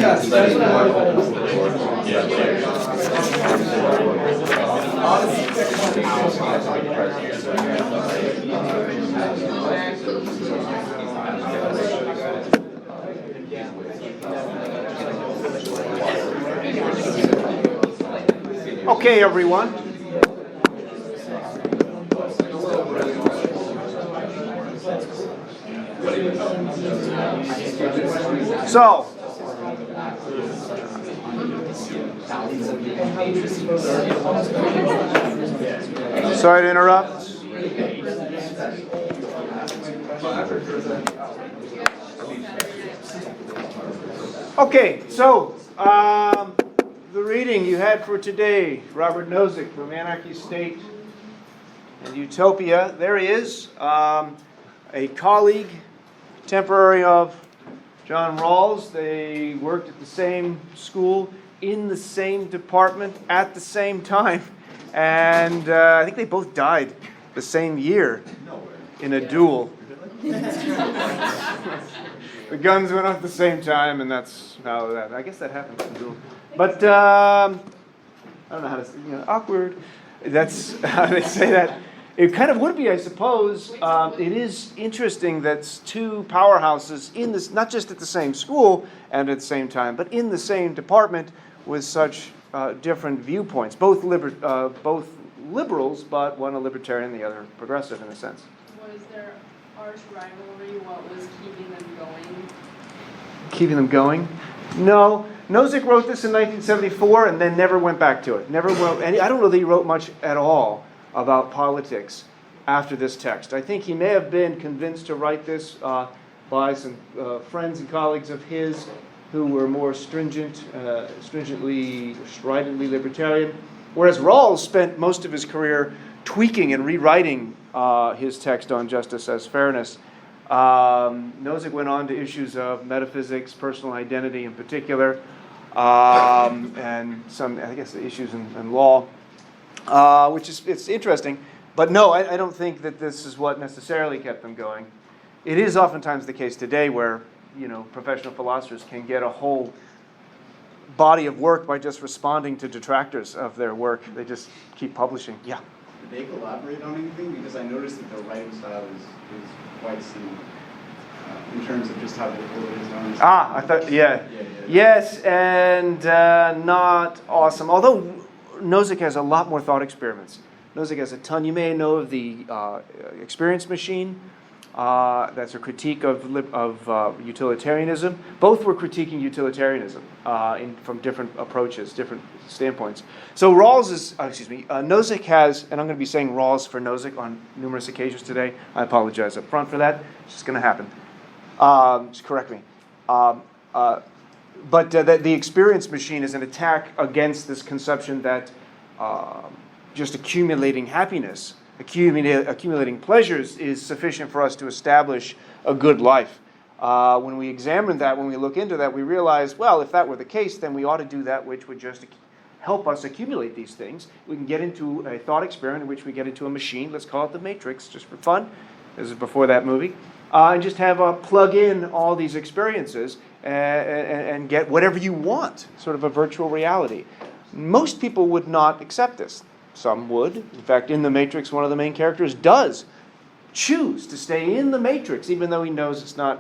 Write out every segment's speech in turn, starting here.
Yes, that's what I Okay, everyone. So, sorry to interrupt. Okay, so the reading you had for today, Robert Nozick from Anarchy, State, and Utopia. There he is, a colleague, contemporary of John Rawls. They worked at the same school, in the same department, at the same time, and I think they both died the same year in a duel. The guns went off at the same time, and that's how that. I guess that happens in a duel. But I don't know how to say, awkward. That's how they say that. It kind of would be, I suppose. It is interesting that two powerhouses in this, not just at the same school and at the same time, but in the same department with such different viewpoints. Both liberals, but one a libertarian, the other progressive in a sense. Was there arch rivalry? What was keeping them going? Keeping them going? No. Nozick wrote this in 1974 and then never went back to it. Never wrote any. I don't know that he wrote much at all about politics after this text. I think he may have been convinced to write this by some friends and colleagues of his who were more stringently, stridently libertarian, whereas Rawls spent most of his career tweaking and rewriting his text on justice as fairness. Nozick went on to issues of metaphysics, personal identity in particular, and some, I guess, issues in law, which is it's interesting. But no, I don't think that this is what necessarily kept them going. It is oftentimes the case today where professional philosophers can get a whole body of work by just responding to detractors of their work. They just keep publishing. Yeah. Did they collaborate on anything? Because I noticed that their writing style is quite similar in terms of just how they pull it down. I thought, yeah. Yes, and not awesome. Although Nozick has a lot more thought experiments. Nozick has a ton. You may know of the experience machine. That's a critique of utilitarianism. Both were critiquing utilitarianism from different approaches, different standpoints. So Nozick has, and I'm going to be saying Rawls for Nozick on numerous occasions today. I apologize up front for that. It's just going to happen. Just correct me. But the experience machine is an attack against this conception that just accumulating happiness, accumulating pleasures is sufficient for us to establish a good life. When we examine that, when we look into that, we realize, well, if that were the case, then we ought to do that which would just help us accumulate these things. We can get into a thought experiment in which we get into a machine, let's call it the Matrix, just for fun. This is before that movie. And just plug in all these experiences and get whatever you want, sort of a virtual reality. Most people would not accept this. Some would. In fact, in the Matrix, one of the main characters does choose to stay in the Matrix, even though he knows it's not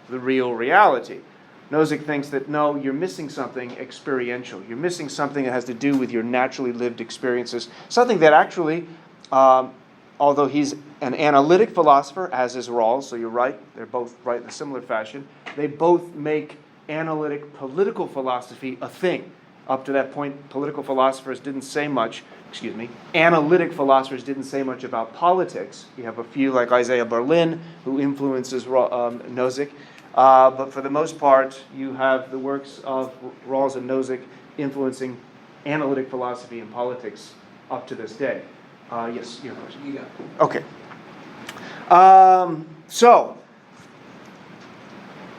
the real reality. Nozick thinks that, no, you're missing something experiential. You're missing something that has to do with your naturally lived experiences. Something that actually, although he's an analytic philosopher, as is Rawls, so you're right, they're both right in a similar fashion, they both make analytic political philosophy a thing. Up to that point, political philosophers didn't say much, analytic philosophers didn't say much about politics. You have a few like Isaiah Berlin, who influences Nozick. But for the most part, you have the works of Rawls and Nozick influencing analytic philosophy and politics up to this day. Yes, your question. You got it. Okay. So,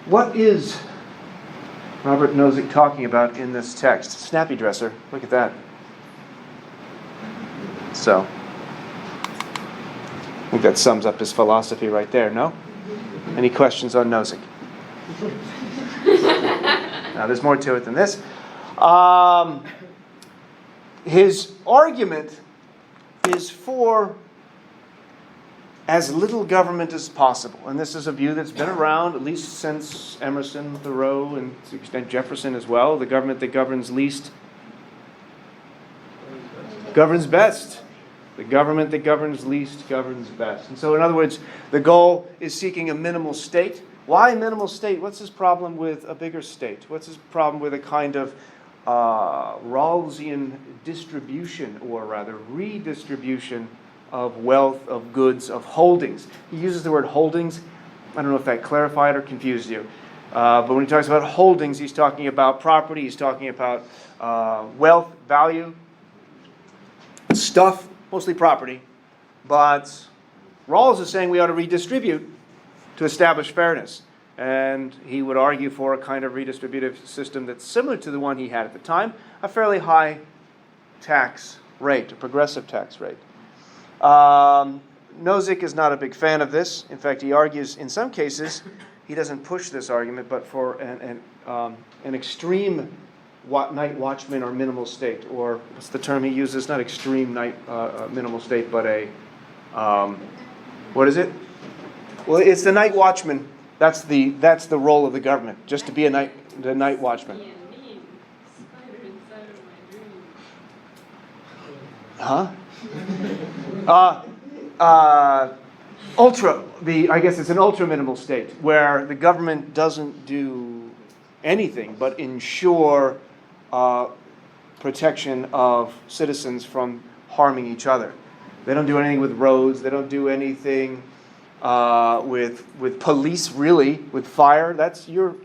what is Robert Nozick talking about in this text? Snappy dresser. Look at that. So, I think that sums up his philosophy right there, no? Any questions on Nozick? Now, there's more to it than this. His argument is for as little government as possible. And this is a view that's been around at least since Emerson, Thoreau, and to the extent Jefferson as well. The government that governs least governs best. The government that governs least governs best. And so, in other words, the goal is seeking a minimal state. Why minimal state? What's his problem with a bigger state? What's his problem with a kind of Rawlsian distribution, or rather redistribution of wealth, of goods, of holdings? He uses the word holdings. I don't know if that clarified or confused you. But when he talks about holdings, he's talking about property, he's talking about wealth, value, stuff, mostly property. But Rawls is saying we ought to redistribute to establish fairness. And he would argue for a kind of redistributive system that's similar to the one he had at the time, a fairly high tax rate, a progressive tax rate. Nozick is not a big fan of this. In fact, he argues in some cases, he doesn't push this argument, but for an extreme night watchman or minimal state, or what's the term he uses? Not extreme night minimal state, but a, what is it? Well, it's the night watchman. That's the role of the government, just to be the night watchman. Huh? I guess it's an ultra minimal state where the government doesn't do anything but ensure protection of citizens from harming each other. They don't do anything with roads. They don't do anything with police, really, with fire. You're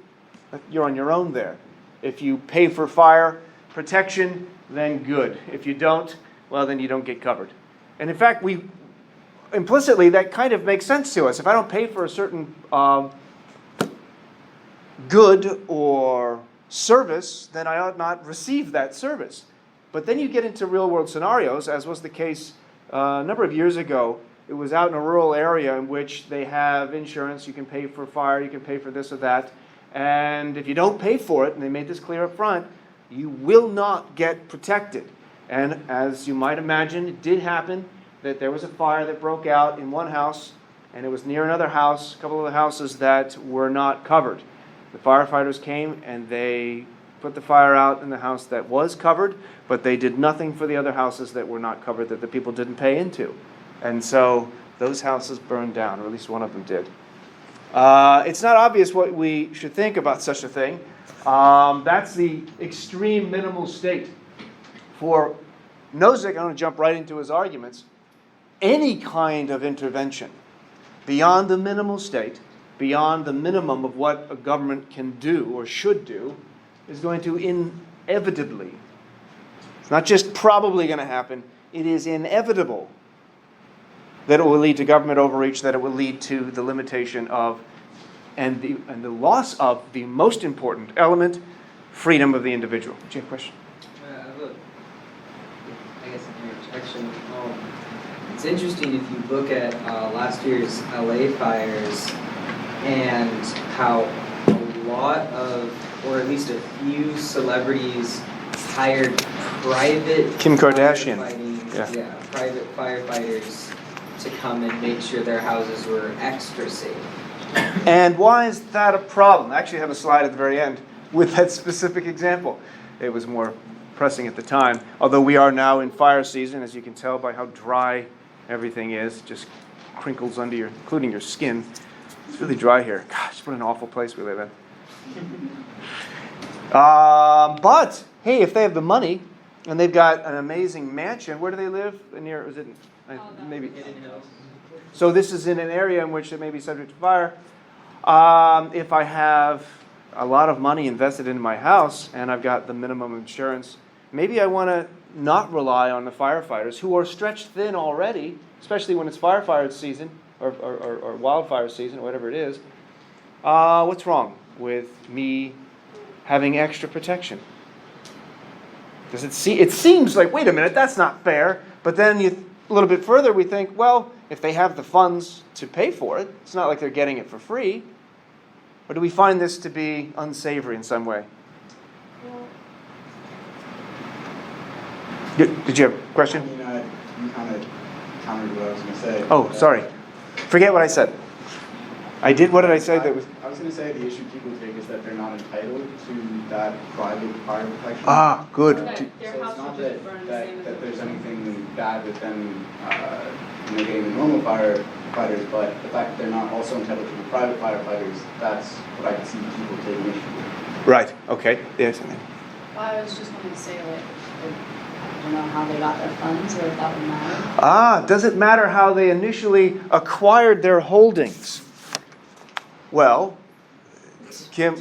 on your own there. If you pay for fire protection, then good. If you don't, well, then you don't get covered. And in fact, implicitly, that kind of makes sense to us. If I don't pay for a certain good or service, then I ought not receive that service. But then you get into real-world scenarios, as was the case a number of years ago. It was out in a rural area in which they have insurance. You can pay for fire, you can pay for this or that. And if you don't pay for it, and they made this clear up front, you will not get protected. And as you might imagine, it did happen that there was a fire that broke out in one house, and it was near another house, a couple of the houses that were not covered. The firefighters came and they put the fire out in the house that was covered, but they did nothing for the other houses that were not covered, that the people didn't pay into. And so those houses burned down, or at least one of them did. It's not obvious what we should think about such a thing. That's the extreme minimal state. For Nozick, I'm going to jump right into his arguments. Any kind of intervention beyond the minimal state, beyond the minimum of what a government can do or should do, is going to inevitably, it's not just probably going to happen, it is inevitable that it will lead to government overreach, that it will lead to the limitation of and the loss of the most important element, freedom of the individual. Do you have a question? I have I guess an interjection. It's interesting if you look at last year's LA fires and how a lot of, or at least a few celebrities hired private Kim Kardashian. Private firefighters to come and make sure their houses were extra safe. And why is that a problem? I actually have a slide at the very end with that specific example. It was more pressing at the time, although we are now in fire season, as you can tell by how dry everything is, just crinkles under including your skin. It's really dry here. Gosh, what an awful place we live in. But, hey, if they have the money, and they've got an amazing mansion, where do they live? Near, is it, maybe? So this is in an area in which it may be subject to fire. If I have a lot of money invested in my house, and I've got the minimum insurance, maybe I want to not rely on the firefighters, who are stretched thin already, especially when it's firefighter season, or wildfire season, or whatever it is. What's wrong with me having extra protection? Does it seems like, wait a minute, that's not fair. But then a little bit further, we think, well, if they have the funds to pay for it, it's not like they're getting it for free. Or do we find this to be unsavory in some way? Did you have a question? I mean, you kind of countered what I was going to say. Oh, sorry. Forget what I said. I did. What did I say? That was. I was going to say the issue people take is that they're not entitled to that private fire protection. Ah, good. That So their it's house not would just burn the same as that there's the- anything bad with them getting the normal firefighters, but the fact that they're not also entitled to the private firefighters, that's what I can see people taking issue with. Right. Okay. Yes. Well, I was just going to say, like, I don't know how they got their funds or if that would matter. Ah, does it matter how they initially acquired their holdings? Well,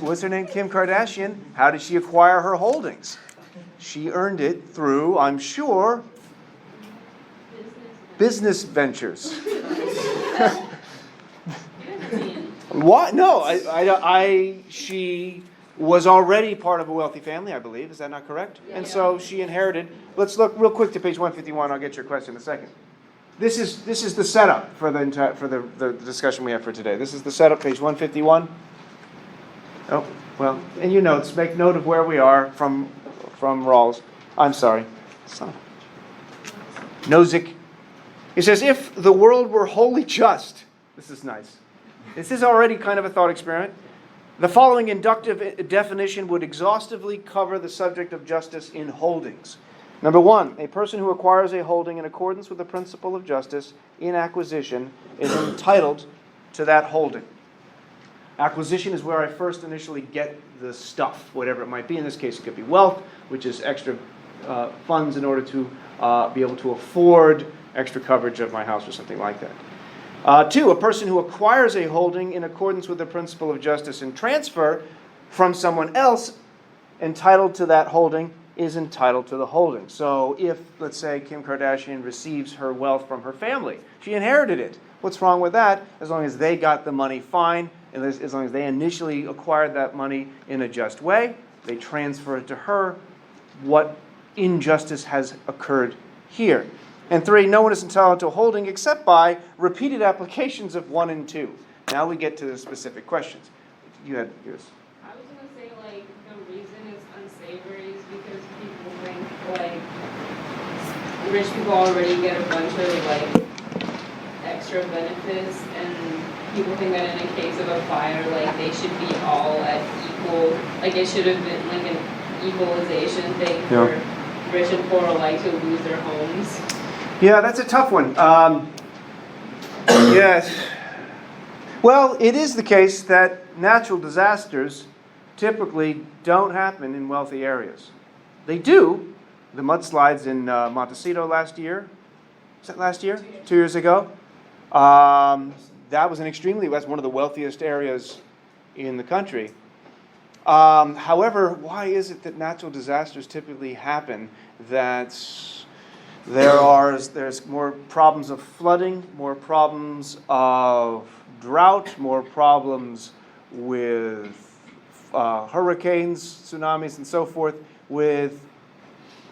what's her name? Kim Kardashian. How did she acquire her holdings? She earned it through, I'm sure, business ventures. What? No, she was already part of a wealthy family, I believe. Is that not correct? And so she inherited. Let's look real quick to page 151. I'll get your question in a second. This is the setup for the discussion we have for today. This is the setup, page 151. Oh, well, in your notes, make note of where we are from Rawls. I'm sorry. Nozick. He says, if the world were wholly just, this is nice. This is already kind of a thought experiment. The following inductive definition would exhaustively cover the subject of justice in holdings. Number one, a person who acquires a holding in accordance with the principle of justice in acquisition is entitled to that holding. Acquisition is where I first initially get the stuff, whatever it might be. In this case, it could be wealth, which is extra funds in order to be able to afford extra coverage of my house or something like that. Two, a person who acquires a holding in accordance with the principle of justice in transfer from someone else entitled to that holding is entitled to the holding. So if, let's say, Kim Kardashian receives her wealth from her family, she inherited it. What's wrong with that? As long as they got the money, fine. And as long as they initially acquired that money in a just way, they transfer it to her. What injustice has occurred here? And three, no one is entitled to a holding except by repeated applications of 1 and 2. Now we get to the specific questions. You had yours. I was gonna say, like, the reason it's unsavory is because people think, like, rich people already get a bunch of, like, extra benefits, and people think that in a case of a fire, like, they should be all at equal, like, it should have been, like, an equalization thing for rich and poor alike to lose their homes. Yeah, that's a tough one. Yes. Well, it is the case that natural disasters typically don't happen in wealthy areas. They do. The mudslides in Montecito last year. Was that last year? 2 years ago. That was that's one of the wealthiest areas in the country. However, why is it that natural disasters typically happen? There's more problems of flooding, more problems of drought, more problems with hurricanes, tsunamis, and so forth, with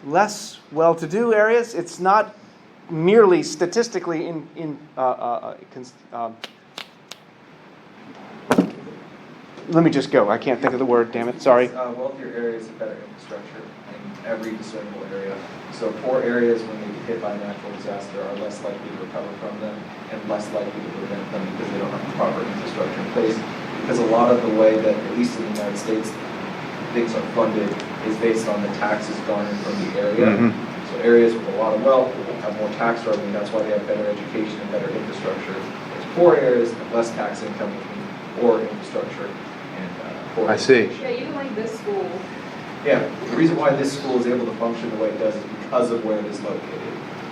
less well-to-do areas. It's not merely statistically let me just go. I can't think of the word, damn it, sorry. Wealthier areas have better infrastructure in every discernible area. So poor areas, when they get hit by a natural disaster, are less likely to recover from them and less likely to prevent them because they don't have the proper infrastructure in place. Because a lot of the way that, at least in the United States, things are funded is based on the taxes garnered from the area. Mm-hmm. So areas with a lot of wealth have more tax revenue. That's why they have better education and better infrastructure. Whereas poor areas have less tax income with poor infrastructure and poor education. Yeah, even like this school. Yeah, the reason why this school is able to function the way it does is because of where it is located.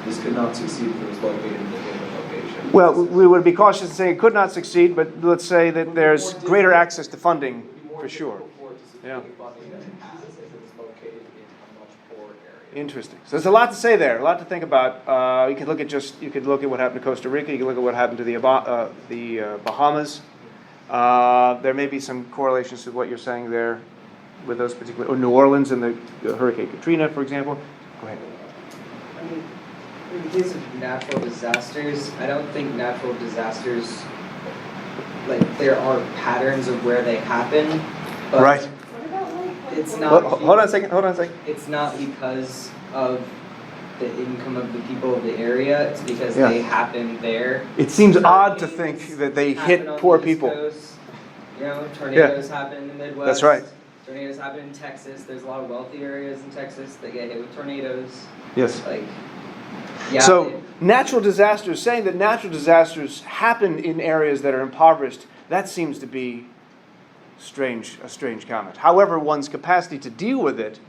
This could not succeed if it was located in a different location. Well, we would be cautious in saying it could not succeed, but let's say that there's greater access to funding, for sure. Yeah. Interesting. So there's a lot to say there, a lot to think about. You could look at what happened to Costa Rica. You could look at what happened to the Bahamas. There may be some correlations with what you're saying there, with those particular, or New Orleans and the Hurricane Katrina, for example. Go ahead. I mean, in the case of natural disasters, I don't think natural disasters, like, there are patterns of where they happen. But Right. It's not. Hold on a second. It's not because of the income of the people of the area, it's because Yeah. they happen there. It seems odd to think that they Happen hit on poor the East people. Coast. You know, tornadoes happen in the Midwest. That's right. Tornadoes happen in Texas. There's a lot of wealthy areas in Texas that get hit with tornadoes. Yes. Like, yeah. So natural disasters, saying that natural disasters happen in areas that are impoverished, that seems to be a strange comment. However, one's capacity to deal with it,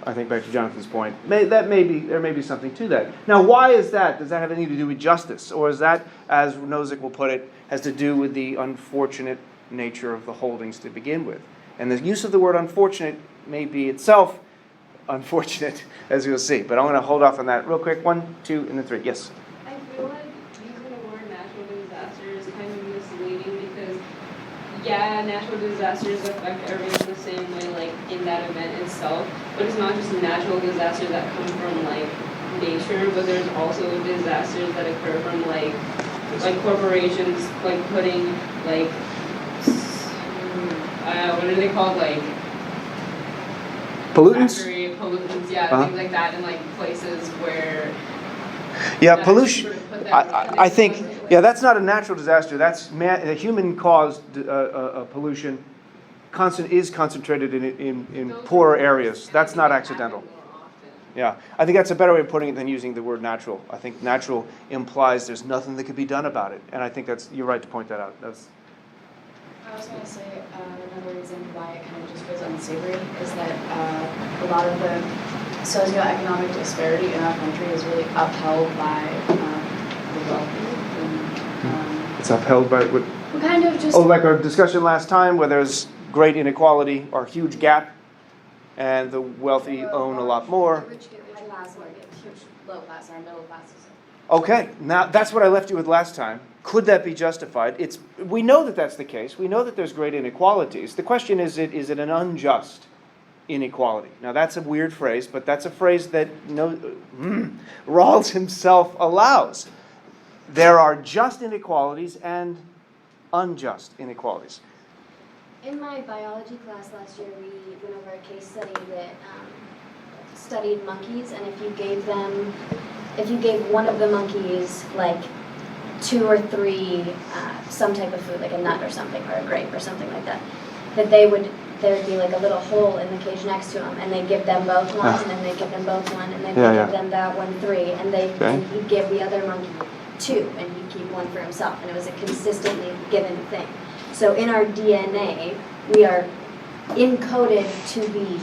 I think back to Jonathan's point, there may be something to that. Now, why is that? Does that have anything to do with justice? Or is that, as Nozick will put it, has to do with the unfortunate nature of the holdings to begin with? And the use of the word unfortunate may be itself unfortunate, as you'll see. But I'm going to hold off on that real quick. 1, 2, and then 3. Yes? I feel like using the word natural disaster is kind of misleading because, yeah, natural disasters affect everyone the same way, like in that event itself. But it's not just natural disasters that come from like nature, but there's also disasters that occur from like corporations like putting like what are they called, like Pollutants? factory pollutants, yeah, Uh-huh. things like that in like places where Yeah, that pollution. sort of put that I think, yeah, that's not a natural disaster. That's human-caused pollution. Is concentrated in poorer areas. That's not accidental. Yeah, I think that's a better way of putting it than using the word natural. I think natural implies there's nothing that could be done about it, and I think you're right to point that out. I was going to say another reason why it kind of just feels unsavory is that a lot of the socioeconomic disparity in our country is really upheld by the wealthy. And, It's upheld by what? we kind of just. Oh, like our discussion last time, where there's great inequality or huge gap, and the wealthy own a lot more. The rich get high class, and get huge low class, and our middle class is. Okay, now that's what I left you with last time. Could that be justified? We know that that's the case. We know that there's great inequalities. The question is it an unjust inequality? Now that's a weird phrase, but that's a phrase that Rawls himself allows. There are just inequalities and unjust inequalities. In my biology class last year, we went over a case study that studied monkeys, and if you gave one of the monkeys like 2 or 3 some type of food, like a nut or something, or a grape or something like that, that there'd be like a little hole in the cage next to them, and they'd give them both one, and then they'd give them both one, and then they'd give them that one 3, and he'd give the other monkey 2, and he'd keep one for himself, and it was a consistently given thing. So in our DNA, we are encoded to be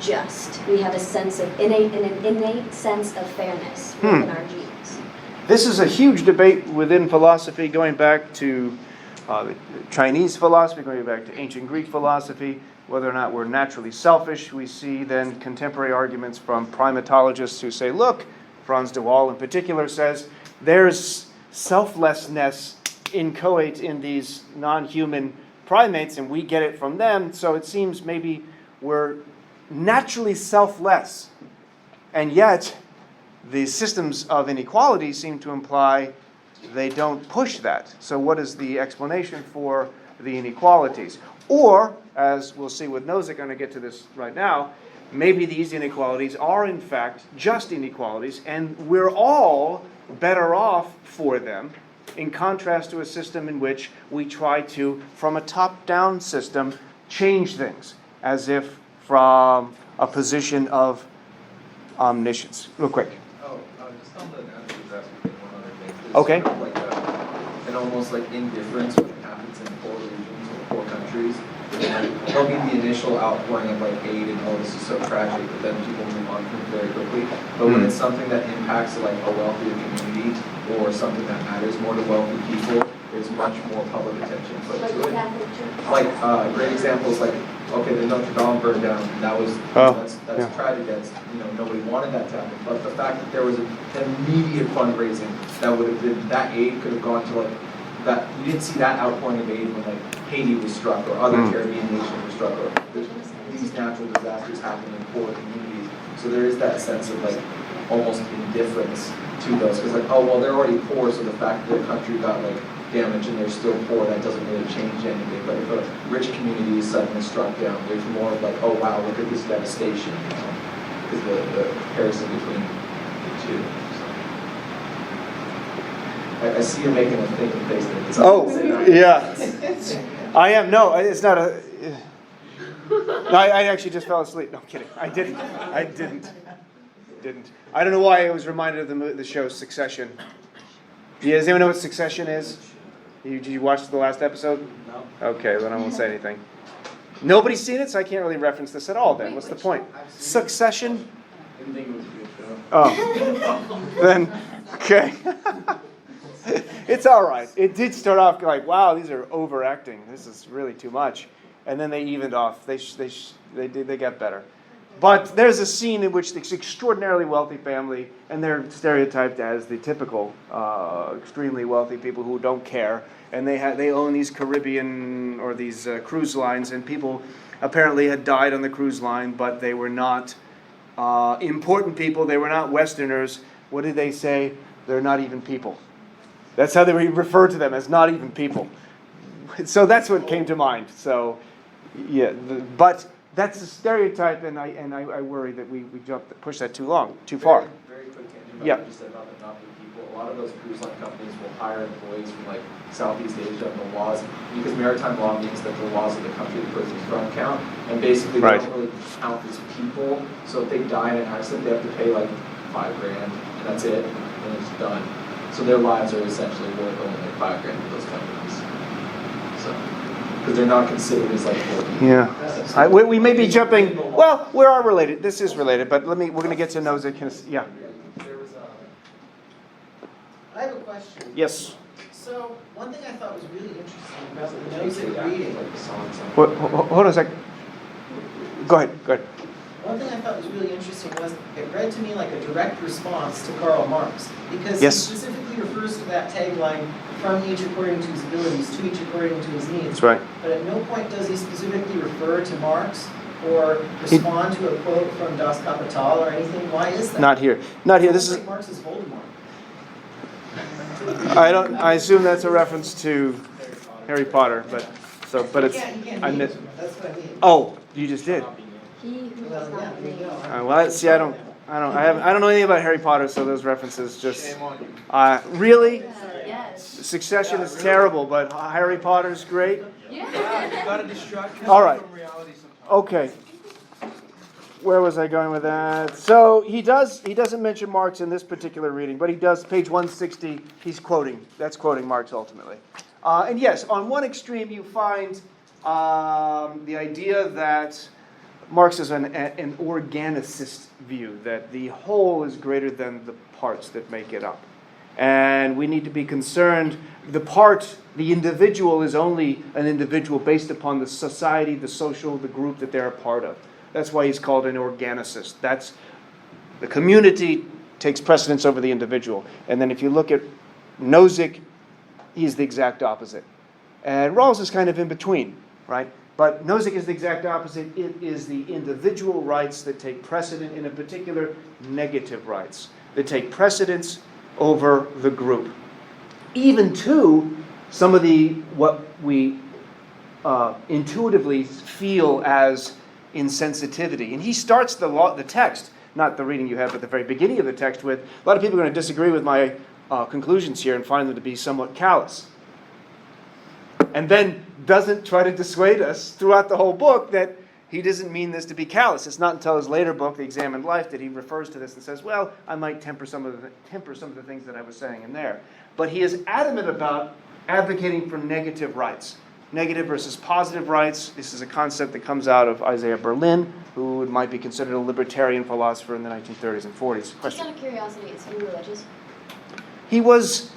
just. We have an innate sense of fairness within our genes. This is a huge debate within philosophy, going back to the Chinese philosophy, going back to ancient Greek philosophy, whether or not we're naturally selfish. We see then contemporary arguments from primatologists who say, look, Franz de Waal in particular says, there's selflessness inchoate in these non-human primates, and we get it from them, so it seems maybe we're naturally selfless. And yet, the systems of inequality seem to imply they don't push that. So what is the explanation for the inequalities? Or, as we'll see with Nozick, I'm going to get to this right now, maybe these inequalities are in fact just inequalities, and we're all better off for them, in contrast to a system in which we try to, from a top-down system, change things, as if from a position of omniscience. Real quick. Just on the natural disaster thing, one other thing. There's Okay. sort of like an almost like indifference when it happens in poor regions or poor countries. And there'll be the initial outpouring of like aid and oh, this is so tragic, but then people move on from it very quickly. But when it's something that impacts like a wealthier community or something that matters more to wealthy people, there's much more public attention put Like to the it. Catholic Church. Like great examples like okay, the Notre Dame burned down. That was that's tragic. That's nobody wanted that to happen. But the fact that there was an immediate fundraising that would have been that aid could have gone to like that. You didn't see that outpouring of aid when like Haiti was struck or other Caribbean nations were struck or these natural disasters happen in poor communities. So there is that sense of like almost indifference to those because like oh well they're already poor, so the fact that their country got like damage and they're still poor, that doesn't really change anything. But if a rich community is suddenly struck down, there's more of like, oh wow, look at this devastation, you know, because the comparison between the two. So. I see you're making a thinking face there. Oh, yeah. I am. No, it's not a. No, I actually just fell asleep. No, I'm kidding. I didn't. I don't know why I was reminded of the show Succession. Does anyone know what Succession is? Did you watch the last episode? No. Okay, then I won't say anything. Nobody's seen it, so I can't really reference this at all then. What's the point? Succession? I didn't think it was a good show. Oh. Then, okay. It's all right. It did start off like, wow, these are overacting. This is really too much. And then they evened off. They got better. But there's a scene in which this extraordinarily wealthy family, and they're stereotyped as the typical extremely wealthy people who don't care, and they own these Caribbean or these cruise lines, and people apparently had died on the cruise line, but they were not important people. They were not Westerners. What did they say? They're not even people. That's how they refer to them, as not even people. So that's what came to mind. So, yeah, but that's a stereotype, and I worry that we push that too far. Very quick tangent about Yeah. what you said about the not being people. A lot of those cruise line companies will hire employees from like Southeast Asia and the laws, because maritime law means that the laws of the country the person's from count, and basically they Right. don't really count as people. So if they die in an accident, they have to pay like $5,000, and that's it, and it's done. So their lives are essentially worth only like $5,000 for those companies. So, because they're not considered as like poor people. Yeah. We may be jumping. Well, we are related. This is related, but we're going to get to Nozick. Yeah. I have a question. Yes. So, one thing I thought was really interesting about the Nozick reading, Hold on a sec. Go ahead. one thing I thought was really interesting was it read to me like a direct response to Karl Marx, because Yes. he specifically refers to that tagline, from each according to his abilities, to each according to his needs. That's right. But at no point does he specifically refer to Marx or respond to a quote from Das Kapital or anything. Why is that? Not here. This is. like Marx is Voldemort. I assume that's a reference to Harry Potter, but it's. He can't I be missed. him. That's what I mean. Oh, you just did. He who Well, is yeah, not there you named. go. Well, see, I don't know anything about Harry Potter, so those references just. Really? Yes. Succession is terrible, but Harry Potter's great. Yeah. You gotta distract yourself All right. from reality sometimes. Okay. Where was I going with that? So he doesn't mention Marx in this particular reading, but he does, page 160, that's quoting Marx ultimately. And yes, on one extreme you find the idea that Marx is an organicist view, that the whole is greater than the parts that make it up. And we need to be concerned, the individual is only an individual based upon the society, the social, the group that they're a part of. That's why he's called an organicist. That's the community takes precedence over the individual. And then if you look at Nozick, he's the exact opposite. And Rawls is kind of in between, right? But Nozick is the exact opposite. It is the individual rights that take precedent, in a particular negative rights, that take precedence over the group. Even to some of what we intuitively feel as insensitivity. And he starts the text, not the reading you have, but the very beginning of the text with, a lot of people are going to disagree with my conclusions here and find them to be somewhat callous. And then doesn't try to dissuade us throughout the whole book that he doesn't mean this to be callous. It's not until his later book, The Examined Life, that he refers to this and says, well, I might temper some of the things that I was saying in there. But he is adamant about advocating for negative rights. Negative versus positive rights. This is a concept that comes out of Isaiah Berlin, who might be considered a libertarian philosopher in the 1930s and 40s. Just Question? out of curiosity, is he religious?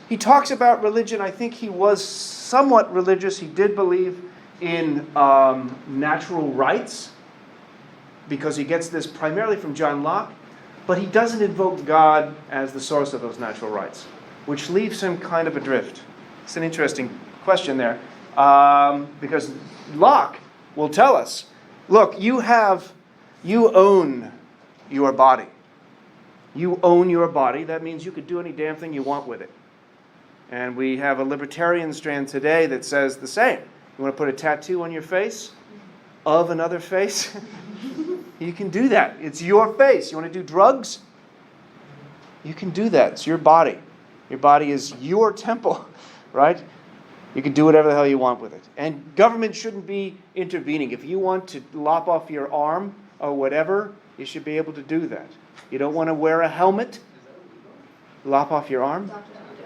He talks about religion. I think he was somewhat religious. He did believe in natural rights, because he gets this primarily from John Locke, but he doesn't invoke God as the source of those natural rights, which leaves him kind of adrift. It's an interesting question there, because Locke will tell us, look, you own your body. You own your body. That means you could do any damn thing you want with it. And we have a libertarian strand today that says the same. You want to put a tattoo on your face of another face? You can do that. It's your face. You want to do drugs? You can do that. It's your body. Your body is your temple, right? You can do whatever the hell you want with it. And government shouldn't be intervening. If you want to lop off your arm or whatever, you should be able to do that. You don't want to wear a helmet? Lop off your arm? Doctors don't do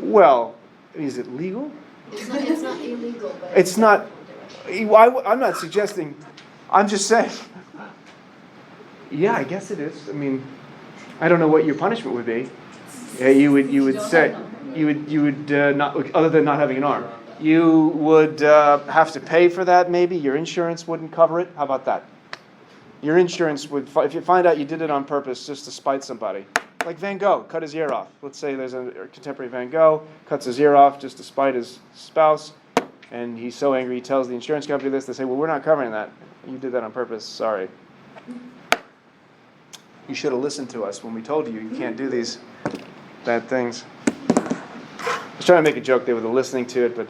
it. Well, is it legal? It's not illegal, but It's not. don't do it. I'm not suggesting. I'm just saying. Yeah, I guess it is. I mean, I don't know what your punishment would be. Yeah, you would say you would not, other than not having an arm. You would have to pay for that. Maybe your insurance wouldn't cover it. How about that? Your insurance would, if you find out you did it on purpose just to spite somebody, like Van Gogh, cut his ear off. Let's say there's a contemporary Van Gogh, cuts his ear off just to spite his spouse, and he's so angry he tells the insurance company this. They say, well, we're not covering that. You did that on purpose. Sorry. You should have listened to us when we told you can't do these bad things. I was trying to make a joke there with the listening to it, but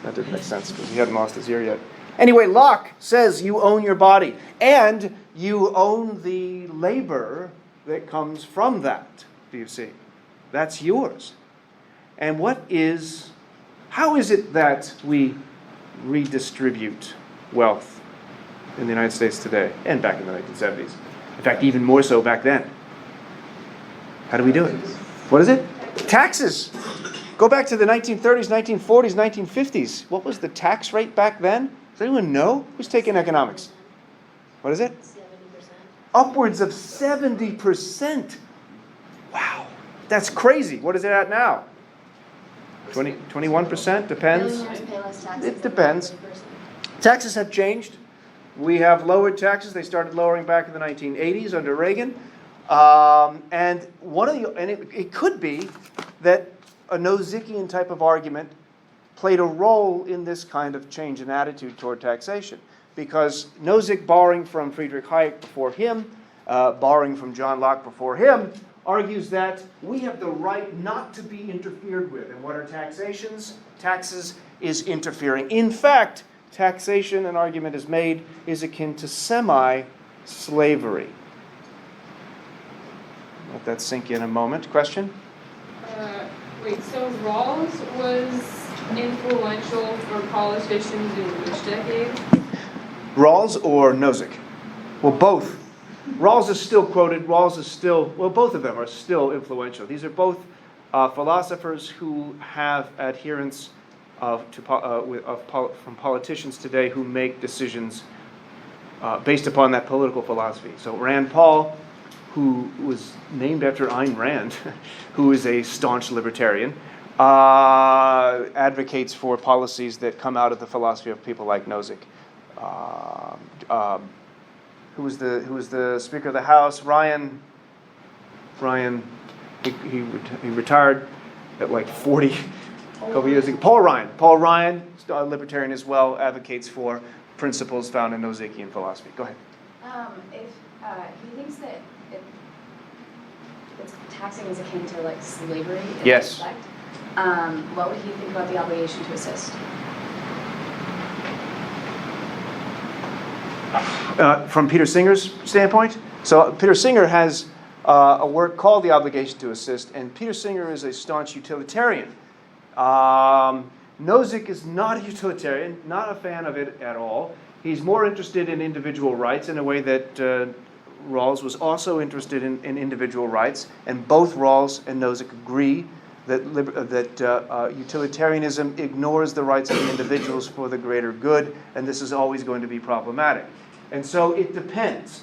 that didn't make sense because he hadn't lost his ear yet. Anyway, Locke says you own your body, and you own the labor that comes from that, do you see? That's yours. And how is it that we redistribute wealth in the United States today and back in the 1970s? In fact, even more so back then. How do we do it? What is it? Taxes. Go back to the 1930s, 1940s, 1950s. What was the tax rate back then? Does anyone know? Who's taking economics? What is it? 70%. Upwards of 70%. Wow. That's crazy. What is it at now? 21%? Depends. Millionaires pay less taxes It than depends. the average person. Taxes have changed. We have lowered taxes. They started lowering back in the 1980s under Reagan. And it could be that a Nozickian type of argument played a role in this kind of change in attitude toward taxation. Because Nozick, borrowing from Friedrich Hayek before him, borrowing from John Locke before him, argues that we have the right not to be interfered with. And what are taxations? Taxes is interfering. In fact, taxation, an argument is made, is akin to semi-slavery. Let that sink in a moment. Question? Wait, so Rawls was influential for politicians in which decade? Rawls or Nozick? Well, both. Rawls is still quoted. Rawls is still, well, both of them are still influential. These are both philosophers who have adherents from politicians today who make decisions based upon that political philosophy. So Rand Paul, who was named after Ayn Rand, who is a staunch libertarian, advocates for policies that come out of the philosophy of people like Nozick. Who was the Speaker of the House? Ryan. He retired at like 40. A couple years ago. Paul Ryan, a libertarian as well, advocates for principles found in Nozickian philosophy. Go ahead. If he thinks that it's taxing is akin to like slavery in Yes. respect, what would he think about the obligation to assist? From Peter Singer's standpoint, so Peter Singer has a work called The Obligation to Assist, and Peter Singer is a staunch utilitarian. Nozick is not a utilitarian, not a fan of it at all. He's more interested in individual rights in a way that Rawls was also interested in individual rights, and both Rawls and Nozick agree that utilitarianism ignores the rights of the individuals for the greater good, and this is always going to be problematic. And so it depends.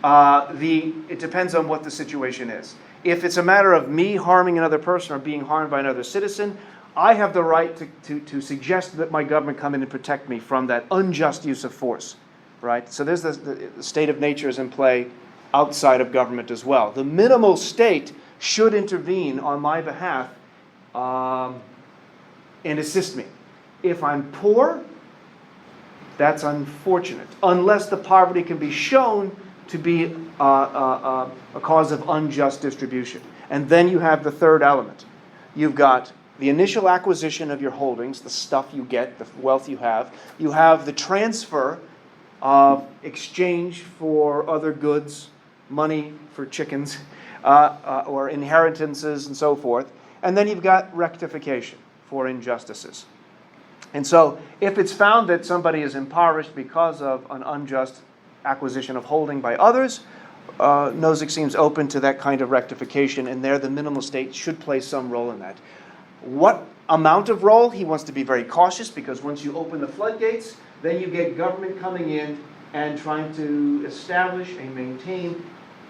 It depends on what the situation is. If it's a matter of me harming another person or being harmed by another citizen, I have the right to suggest that my government come in and protect me from that unjust use of force, right? So there's the state of nature is in play outside of government as well. The minimal state should intervene on my behalf and assist me. If I'm poor, that's unfortunate, unless the poverty can be shown to be a cause of unjust distribution. And then you have the third element. You've got the initial acquisition of your holdings, the stuff you get, the wealth you have. You have the transfer of exchange for other goods, money for chickens, or inheritances and so forth. And then you've got rectification for injustices. And so if it's found that somebody is impoverished because of an unjust acquisition of holding by others, Nozick seems open to that kind of rectification, and there the minimal state should play some role in that. What amount of role? He wants to be very cautious, because once you open the floodgates, then you get government coming in and trying to establish and maintain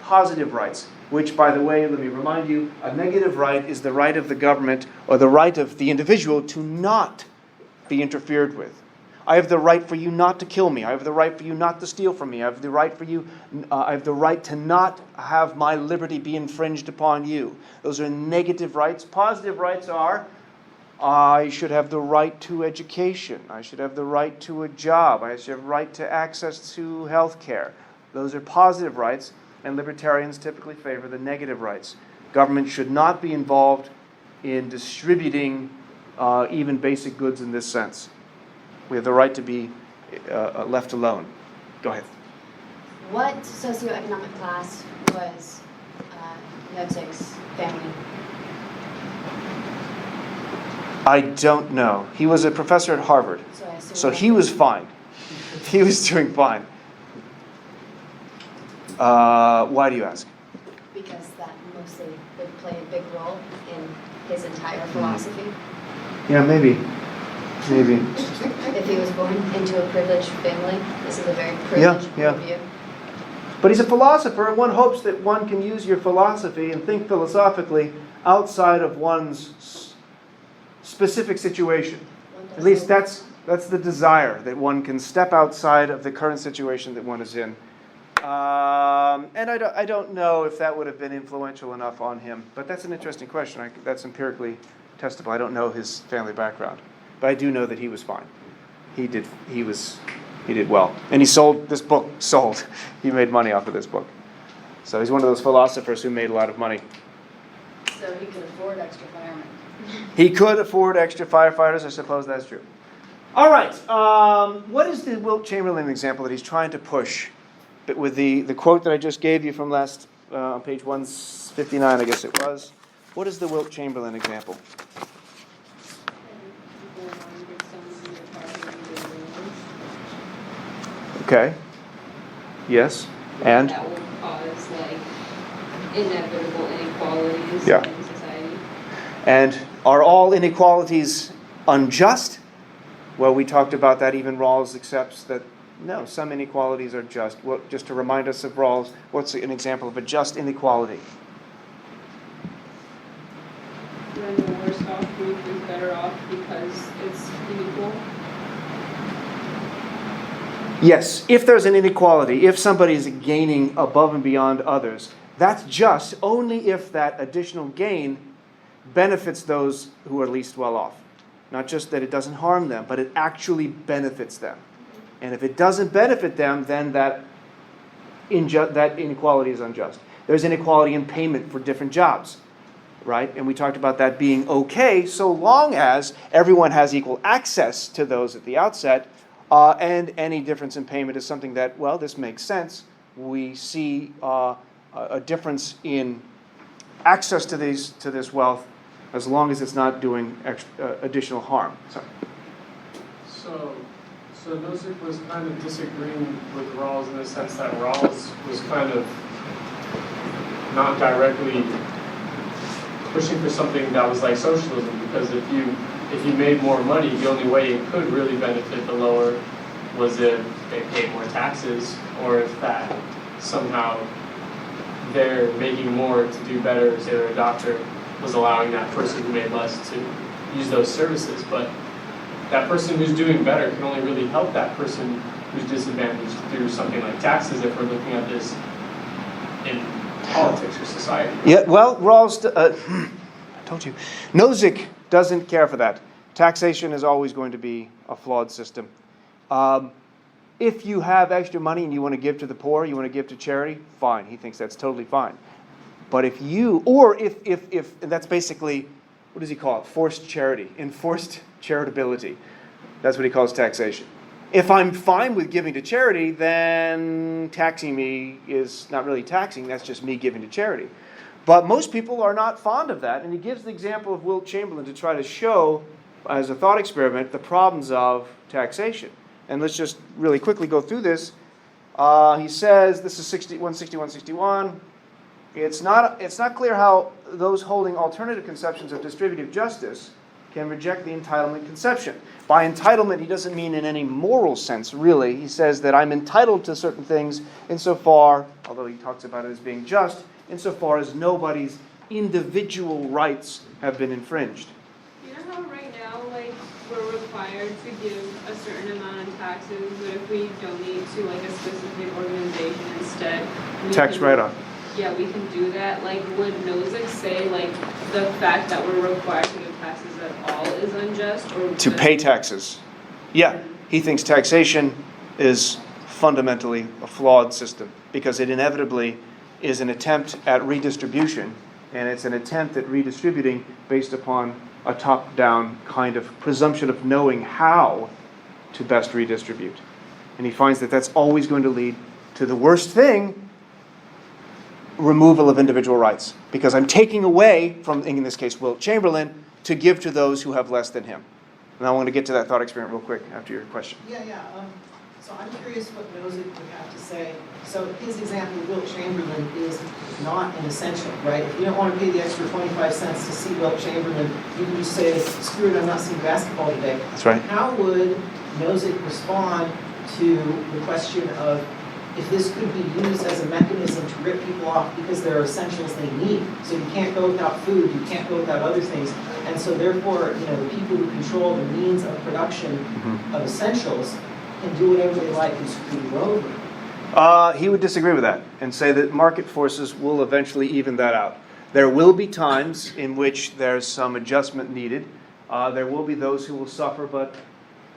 positive rights, which, by the way, let me remind you, a negative right is the right of the government or the right of the individual to not be interfered with. I have the right for you not to kill me. I have the right for you not to steal from me. I have the right for you. I have the right to not have my liberty be infringed upon you. Those are negative rights. Positive rights are, I should have the right to education. I should have the right to a job. I should have right to access to health care. Those are positive rights, and libertarians typically favor the negative rights. Government should not be involved in distributing even basic goods in this sense. We have the right to be left alone. Go ahead. What socioeconomic class was Nozick's family? I don't know. He was a professor at Harvard, So I assume so he was fine. He was doing fine. Why do you ask? because that mostly would play a big role in his entire philosophy. Yeah, maybe. Maybe. If he was born into a privileged family, this is a very privileged Yeah. view. But he's a philosopher, and one hopes that one can use your philosophy and think philosophically outside of one's specific situation. At least that's the desire, that one can step outside of the current situation that one is in. And I don't know if that would have been influential enough on him, but that's an interesting question. That's empirically testable. I don't know his family background, but I do know that he was fine. He did well, and he sold this book. He made money off of this book. So he's one of those philosophers who made a lot of money. So he could afford extra firemen. He could afford extra firefighters. I suppose that's true. All right. What is the Wilt Chamberlain example that he's trying to push? But with the quote that I just gave you from last on page 159, I guess it was. What is the Wilt Chamberlain example? Okay. Yes. And? That will cause inevitable inequalities Yeah. in society. And are all inequalities unjust? Well, we talked about that. Even Rawls accepts that, no, some inequalities are just. Well, just to remind us of Rawls, what's an example of a just inequality? When the worst off group is better off because it's unequal. Yes, if there's an inequality, if somebody is gaining above and beyond others, that's just only if that additional gain benefits those who are least well off. Not just that it doesn't harm them, but it actually benefits them. And if it doesn't benefit them, then that inequality is unjust. There's inequality in payment for different jobs, right? And we talked about that being okay so long as everyone has equal access to those at the outset, and any difference in payment is something that, well, this makes sense. We see a difference in access to this wealth as long as it's not doing additional harm. Sorry. So Nozick was kind of disagreeing with Rawls in the sense that Rawls was kind of not directly pushing for something that was like socialism, because if you made more money, the only way it could really benefit the lower was if they paid more taxes, or if that somehow they're making more to do better, say they're a doctor, was allowing that person who made less to use those services. But that person who's doing better can only really help that person who's disadvantaged through something like taxes, if we're looking at this in politics or society. Yeah, well, Rawls, I told you, Nozick doesn't care for that. Taxation is always going to be a flawed system. If you have extra money and you want to give to the poor, you want to give to charity, fine. He thinks that's totally fine. But if and that's basically what does he call it? Forced charity, enforced charitability. That's what he calls taxation. If I'm fine with giving to charity, then taxing me is not really taxing, that's just me giving to charity. But most people are not fond of that, and he gives the example of Wilt Chamberlain to try to show, as a thought experiment, the problems of taxation. And let's just really quickly go through this. He says, this is 161. It's not clear how those holding alternative conceptions of distributive justice can reject the entitlement conception. By entitlement, he doesn't mean in any moral sense, really. He says that I'm entitled to certain things insofar, although he talks about it as being just, insofar as nobody's individual rights have been infringed. You know how right now, like, we're required to give a certain amount in taxes, but if we donate to, like, a specific organization instead, Tax write-off. Yeah, we can do that. Like, would Nozick say, like, the fact that we're required to give taxes at all is unjust? Or To pay taxes. Yeah, he thinks taxation is fundamentally a flawed system because it inevitably is an attempt at redistribution, and it's an attempt at redistributing based upon a top-down kind of presumption of knowing how to best redistribute. And he finds that that's always going to lead to the worst thing, removal of individual rights. Because I'm taking away from, in this case, Wilt Chamberlain, to give to those who have less than him. And I want to get to that thought experiment real quick after your question. So I'm curious what Nozick would have to say. So his example of Wilt Chamberlain is not an essential, right? If you don't want to pay the extra 25 cents to see Wilt Chamberlain, you can just say, screw it, I'm not seeing basketball today. That's right. How would Nozick respond to the question of if this could be used as a mechanism to rip people off because there are essentials they need? So you can't go without food, you can't go without other things. And so therefore, the people who control the means of production of essentials can do whatever they like and screw you over. He would disagree with that and say that market forces will eventually even that out. There will be times in which there's some adjustment needed. There will be those who will suffer, but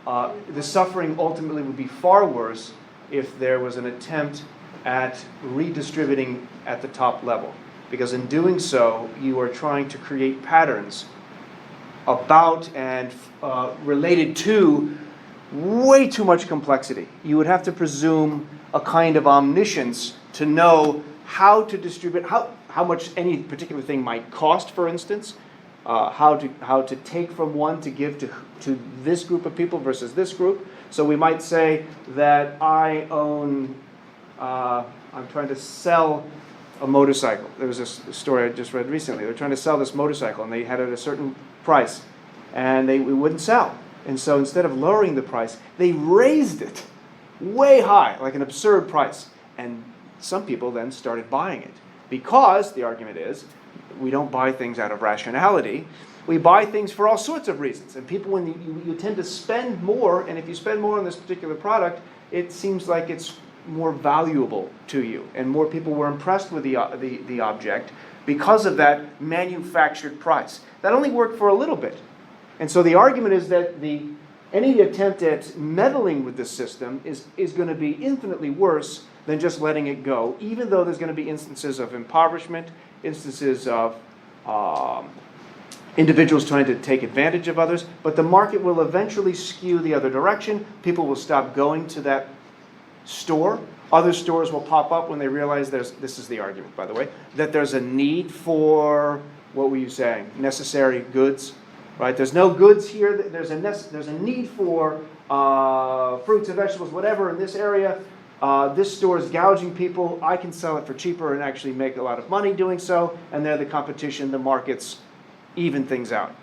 the suffering ultimately would be far worse if there was an attempt at redistributing at the top level. Because in doing so, you are trying to create patterns about and related to way too much complexity. You would have to presume a kind of omniscience to know how to distribute, how much any particular thing might cost, for instance, how to take from one to give to this group of people versus this group. So we might say that I own, I'm trying to sell a motorcycle. There was a story I just read recently. They're trying to sell this motorcycle, and they had it at a certain price, and it wouldn't sell. And so instead of lowering the price, they raised it way high, like an absurd price. And some people then started buying it. Because, the argument is, we don't buy things out of rationality. We buy things for all sorts of reasons. And people, when you tend to spend more, and if you spend more on this particular product, it seems like it's more valuable to you. And more people were impressed with the object because of that manufactured price. That only worked for a little bit. And so the argument is that any attempt at meddling with the system is going to be infinitely worse than just letting it go, even though there's going to be instances of impoverishment, instances of individuals trying to take advantage of others, but the market will eventually skew the other direction. People will stop going to that store. Other stores will pop up when they realize this is the argument, by the way, that there's a need for, what were you saying, necessary goods. Right? There's no goods here. There's a need for fruits and vegetables, whatever, in this area. This store is gouging people. I can sell it for cheaper and actually make a lot of money doing so. And they're the competition. The markets even things out.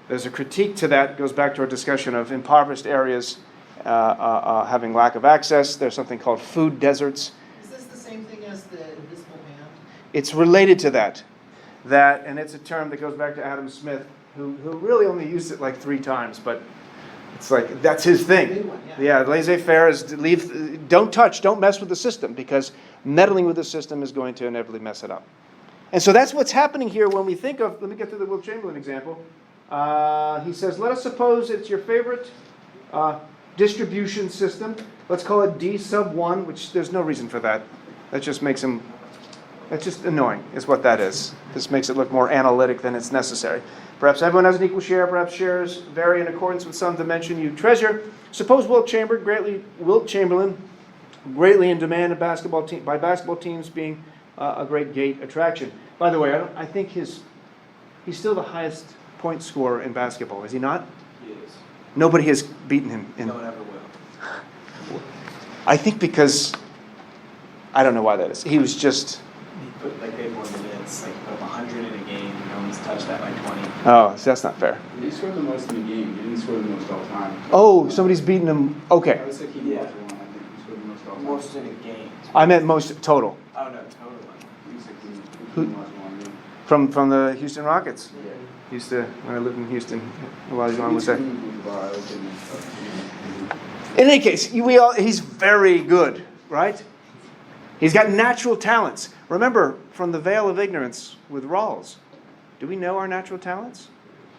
There's a critique to that. It goes back to our discussion of impoverished areas having lack of access. There's something called food deserts. Is this the same thing as the invisible hand? It's related to that. And it's a term that goes back to Adam Smith, who really only used it like 3 times, but it's like, that's his thing. Yeah, laissez-faire is don't mess with the system, because meddling with the system is going to inevitably mess it up. And so that's what's happening here when we think of, let me get to the Wilt Chamberlain example. He says, let us suppose it's your favorite distribution system. Let's call it D sub 1, which there's no reason for that. That just makes him That's just annoying, is what that is. This makes it look more analytic than it's necessary. Perhaps everyone has an equal share, perhaps shares vary in accordance with some dimension you treasure. Suppose Wilt Chamberlain, greatly in demand by basketball teams being a great gate attraction. By the way, I think he's still the highest point scorer in basketball, is he not? He is. Nobody has beaten him. No one ever will. I think because, I don't know why that is. He was just... They won the minutes, put 100 in a game, no one's touched that by 20. Oh, so that's not fair. He scored the most in the game. He didn't score the most all time. Oh, somebody's beaten him. Okay. I would say Keaton Walker won. I think he scored the most all time. Most in a game. I meant most total. Oh, no, total. He was 16. Keaton Walker won, yeah. From the Houston Rockets. Yeah. Used to, when I lived in Houston, while he was on was there. In any case, he's very good, right? He's got natural talents. Remember, from the veil of ignorance with Rawls, do we know our natural talents?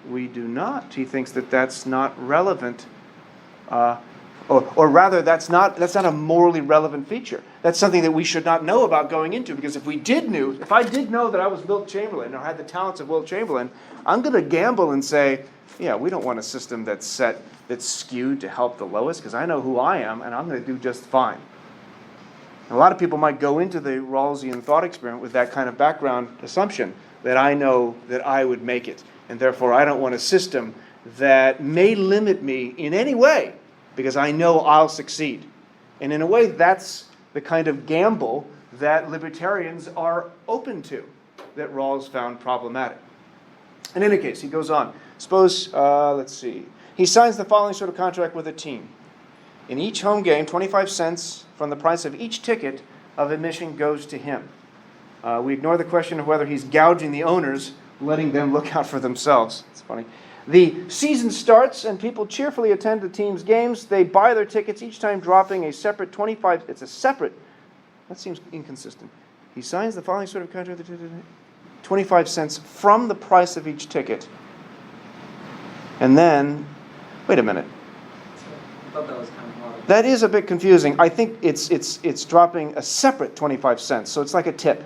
We do not. He thinks that that's not relevant, or rather, that's not a morally relevant feature. That's something that we should not know about going into, because if I did know that I was Wilt Chamberlain or had the talents of Wilt Chamberlain, I'm going to gamble and say, yeah, we don't want a system that's skewed to help the lowest, because I know who I am, and I'm going to do just fine. A lot of people might go into the Rawlsian thought experiment with that kind of background assumption, that I know that I would make it, and therefore I don't want a system that may limit me in any way, because I know I'll succeed. And in a way, that's the kind of gamble that libertarians are open to, that Rawls found problematic. In any case, he goes on. Suppose, let's see, he signs the following sort of contract with a team. In each home game, 25 cents from the price of each ticket of admission goes to him. We ignore the question of whether he's gouging the owners, letting them look out for themselves. It's funny. The season starts and people cheerfully attend the team's games. They buy their tickets, each time dropping a separate 25. It's a separate. That seems inconsistent. He signs the following sort of contract, 25 cents from the price of each ticket. And then, wait a minute. I thought that was kind of hard. That is a bit confusing. I think it's dropping a separate 25 cents, so it's like a tip.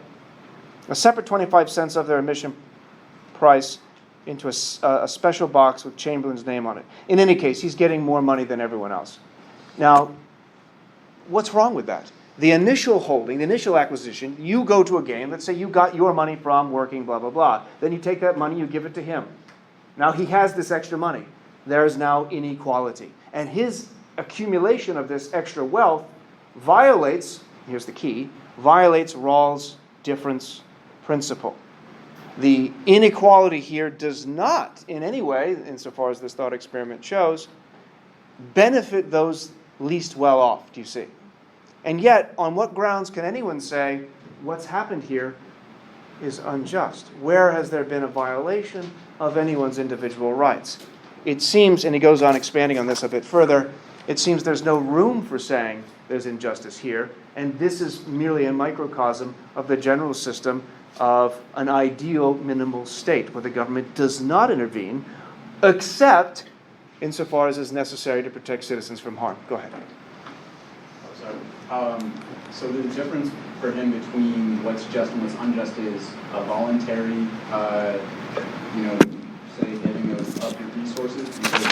A separate 25 cents of their admission price into a special box with Chamberlain's name on it. In any case, he's getting more money than everyone else. Now, what's wrong with that? The initial holding, the initial acquisition, you go to a game, let's say you got your money from working, blah, blah, blah. Then you take that money, you give it to him. Now he has this extra money. There is now inequality. And his accumulation of this extra wealth violates, here's the key, violates Rawls' difference principle. The inequality here does not, in any way, insofar as this thought experiment shows, benefit those least well off, do you see? And yet, on what grounds can anyone say what's happened here is unjust? Where has there been a violation of anyone's individual rights? It seems, and he goes on expanding on this a bit further, it seems there's no room for saying there's injustice here, and this is merely a microcosm of the general system of an ideal minimal state where the government does not intervene except insofar as is necessary to protect citizens from harm. Go ahead. So the difference for him between what's just and what's unjust is a voluntary, say giving of your resources. Because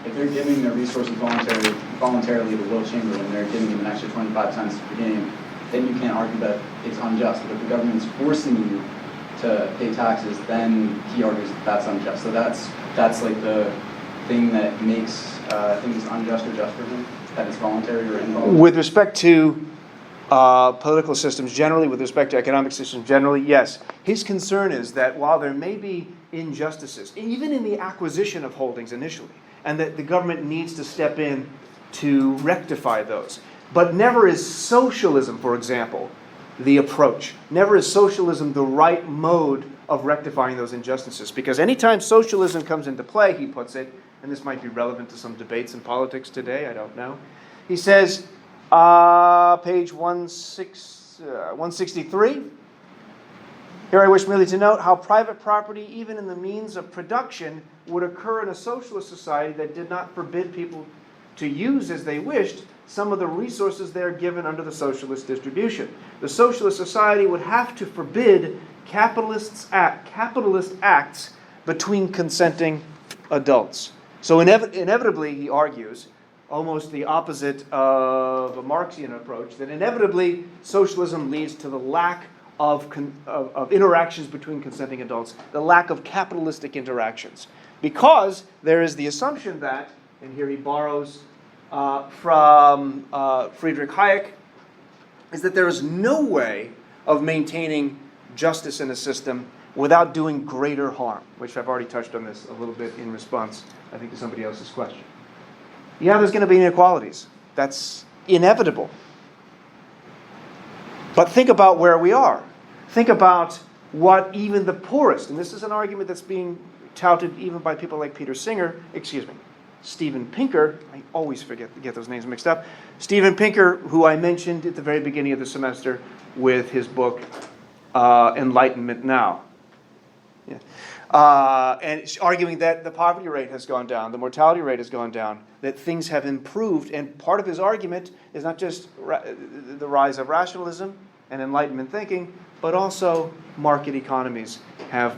if they're giving their resources voluntarily to Wilt Chamberlain, they're giving him an extra 25 cents per game, then you can't argue that it's unjust. But if the government's forcing you to pay taxes, then he argues that that's unjust. So that's like the thing that makes things unjust or just for him, that it's voluntary or involuntary. With respect to political systems generally, with respect to economic systems generally, yes. His concern is that while there may be injustices, even in the acquisition of holdings initially, and that the government needs to step in to rectify those, but never is socialism, for example, the approach. Never is socialism the right mode of rectifying those injustices. Because anytime socialism comes into play, he puts it, and this might be relevant to some debates in politics today, I don't know. He says, page 163, here I wish merely to note how private property, even in the means of production, would occur in a socialist society that did not forbid people to use as they wished some of the resources they're given under the socialist distribution. The socialist society would have to forbid capitalist acts between consenting adults. So inevitably, he argues, almost the opposite of a Marxian approach, that inevitably socialism leads to the lack of interactions between consenting adults, the lack of capitalistic interactions. Because there is the assumption that, and here he borrows from Friedrich Hayek, is that there is no way of maintaining justice in a system without doing greater harm, which I've already touched on this a little bit in response, I think, to somebody else's question. Yeah, there's going to be inequalities. That's inevitable. But think about where we are. Think about what even the poorest, and this is an argument that's being touted even by people like Steven Pinker. I always get those names mixed up. Steven Pinker, who I mentioned at the very beginning of the semester with his book, Enlightenment Now. Yeah. And it's arguing that the poverty rate has gone down, the mortality rate has gone down, that things have improved. And part of his argument is not just the rise of rationalism and Enlightenment thinking, but also market economies have,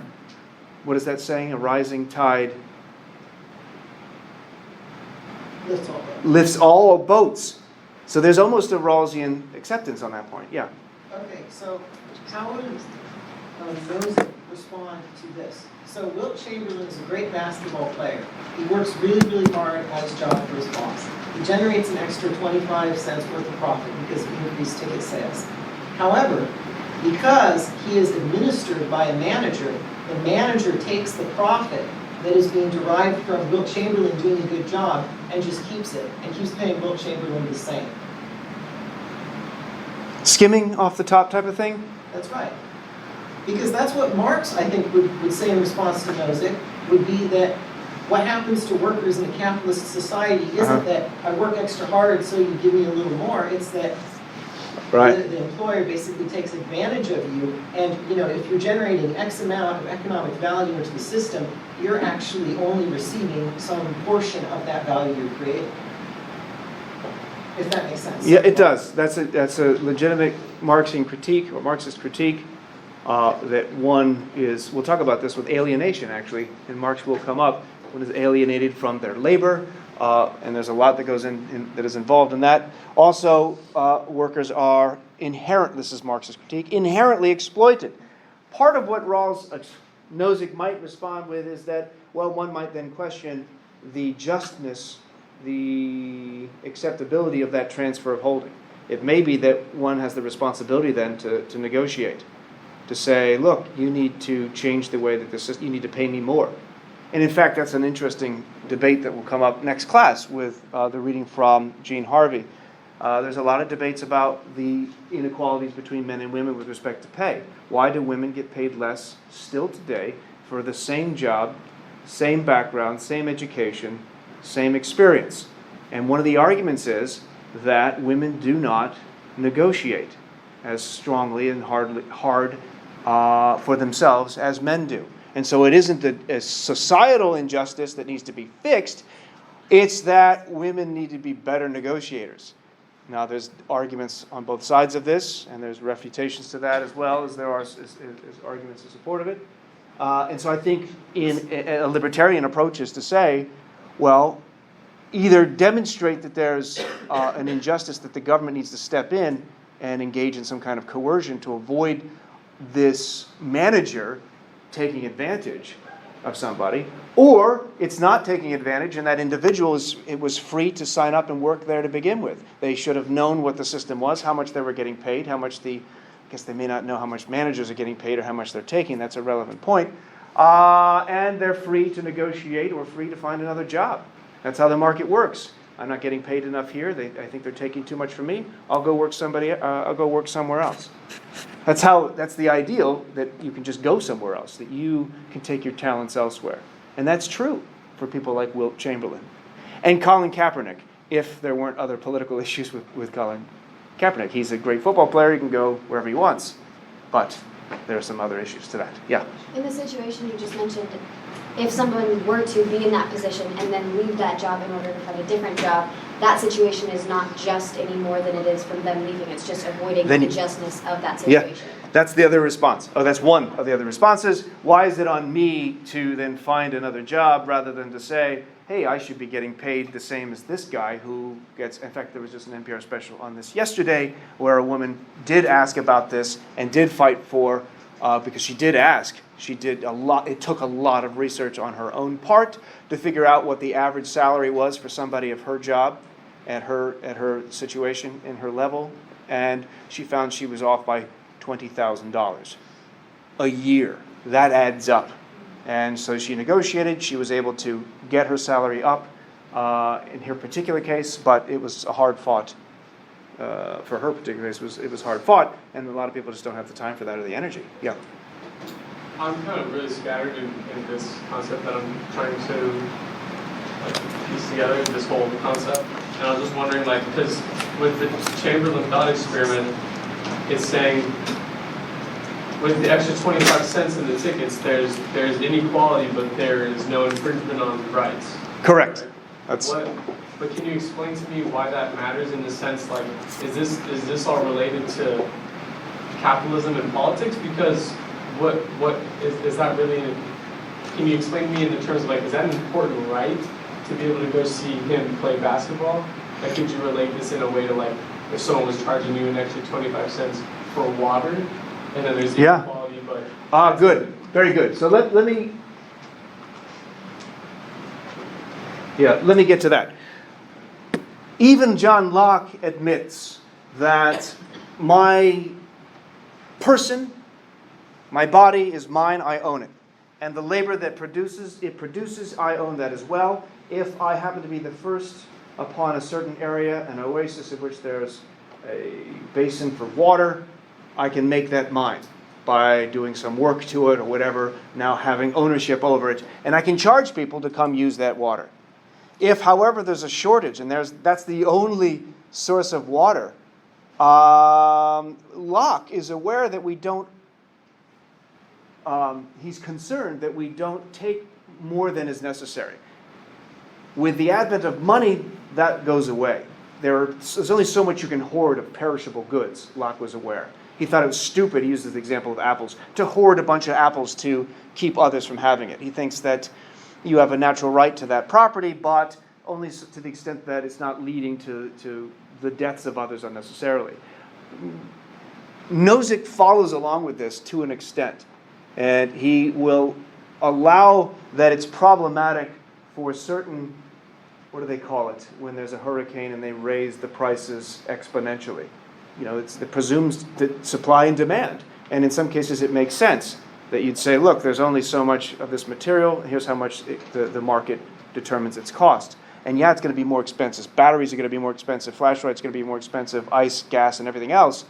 what is that saying? A rising tide lifts all boats. So there's almost a Rawlsian acceptance on that point. Yeah. Okay, so how would Nozick respond to this? So Wilt Chamberlain is a great basketball player. He works really, really hard at his job for his boss. He generates an extra 25 cents worth of profit because of increased ticket sales. However, because he is administered by a manager, the manager takes the profit that is being derived from Wilt Chamberlain doing a good job and just keeps it, and keeps paying Wilt Chamberlain the same. Skimming off the top type of thing? That's right. Because that's what Marx, I think, would say in response to Nozick, would be that what happens to workers in a capitalist society isn't that I work extra hard so you give me a little more. It's that the employer basically takes advantage of you, and if you're generating X amount of economic value into the system, you're actually only receiving some portion of that value you're creating. If that makes sense. Yeah, it does. That's a legitimate Marxian critique, or Marxist critique. That one is, we'll talk about this with alienation actually, and Marx will come up, one is alienated from their labor, and there's a lot that goes in that is involved in that. Also, workers are this is Marxist critique, inherently exploited. Part of what Nozick might respond with is that, well, one might then question the justness, the acceptability of that transfer of holding. It may be that one has the responsibility then to negotiate, to say, look, you need to change the way that you need to pay me more. And in fact, that's an interesting debate that will come up next class with the reading from Gene Harvey. There's a lot of debates about the inequalities between men and women with respect to pay. Why do women get paid less still today for the same job, same background, same education, same experience? And one of the arguments is that women do not negotiate as strongly and hard for themselves as men do. And so it isn't a societal injustice that needs to be fixed, it's that women need to be better negotiators. Now there's arguments on both sides of this, and there's refutations to that as well as there are as arguments in support of it. And so I think a libertarian approach is to say, well, either demonstrate that there's an injustice that the government needs to step in and engage in some kind of coercion to avoid this manager taking advantage of somebody, or it's not taking advantage and that individual was free to sign up and work there to begin with. They should have known what the system was, how much they were getting paid, I guess they may not know how much managers are getting paid or how much they're taking, that's a relevant point. And they're free to negotiate or free to find another job. That's how the market works. I'm not getting paid enough here. I think they're taking too much from me. I'll go work somewhere else. That's the ideal, that you can just go somewhere else, that you can take your talents elsewhere. And that's true for people like Wilt Chamberlain. And Colin Kaepernick, if there weren't other political issues with Colin Kaepernick. He's a great football player. He can go wherever he wants. But there are some other issues to that. Yeah? In the situation you just mentioned, if someone were to be in that position and then leave that job in order to find a different job, that situation is not just any more than it is from them leaving. It's just avoiding Then the you- justness of that Yeah. situation. That's the other response. Oh, that's one of the other responses. Why is it on me to then find another job rather than to say, hey, I should be getting paid the same as this guy who gets, in fact, there was just an NPR special on this yesterday where a woman did ask about this and did fight for, because she did ask. She did a lot, it took a lot of research on her own part to figure out what the average salary was for somebody of her job at her situation in her level. And she found she was off by $20,000 a year. That adds up. And so she negotiated. She was able to get her salary up in her particular case, but it was a hard fought. For her particular case, it was hard fought, and a lot of people just don't have the time for that or the energy. Yeah. I'm kind of really scattered in this concept that I'm trying to piece together, this whole concept. And I was just wondering, like, because with the Chamberlain thought experiment, it's saying with the extra 25 cents in the tickets, there's inequality, but there is no infringement on rights. Correct. Right? But can you explain to me why that matters in the sense, like, is this all related to capitalism and politics? Because what is that really? Can you explain to me in the terms of, like, is that an important right to be able to go see him play basketball? Like, could you relate this in a way to, like, if someone was charging you an extra 25 cents for water, and then there's inequality, but Good. Very good. So let me get to that. Even John Locke admits that my person, my body is mine, I own it. And the labor that it produces, I own that as well. If I happen to be the first upon a certain area, an oasis in which there's a basin for water, I can make that mine by doing some work to it or whatever, now having ownership over it. And I can charge people to come use that water. If, however, there's a shortage and that's the only source of water, Locke is aware that we don't, he's concerned that we don't take more than is necessary. With the advent of money, that goes away. There's only so much you can hoard of perishable goods, Locke was aware. He thought it was stupid, he uses the example of apples, to hoard a bunch of apples to keep others from having it. He thinks that you have a natural right to that property, but only to the extent that it's not leading to the deaths of others unnecessarily. Nozick follows along with this to an extent, and he will allow that it's problematic for certain, what do they call it, when there's a hurricane and they raise the prices exponentially. You know, it presumes that supply and demand, and in some cases it makes sense that you'd say, look, there's only so much of this material, here's how much the market determines its cost. And yeah, it's going to be more expensive. Batteries are going to be more expensive, flashlights are going to be more expensive, ice, gas, and everything else.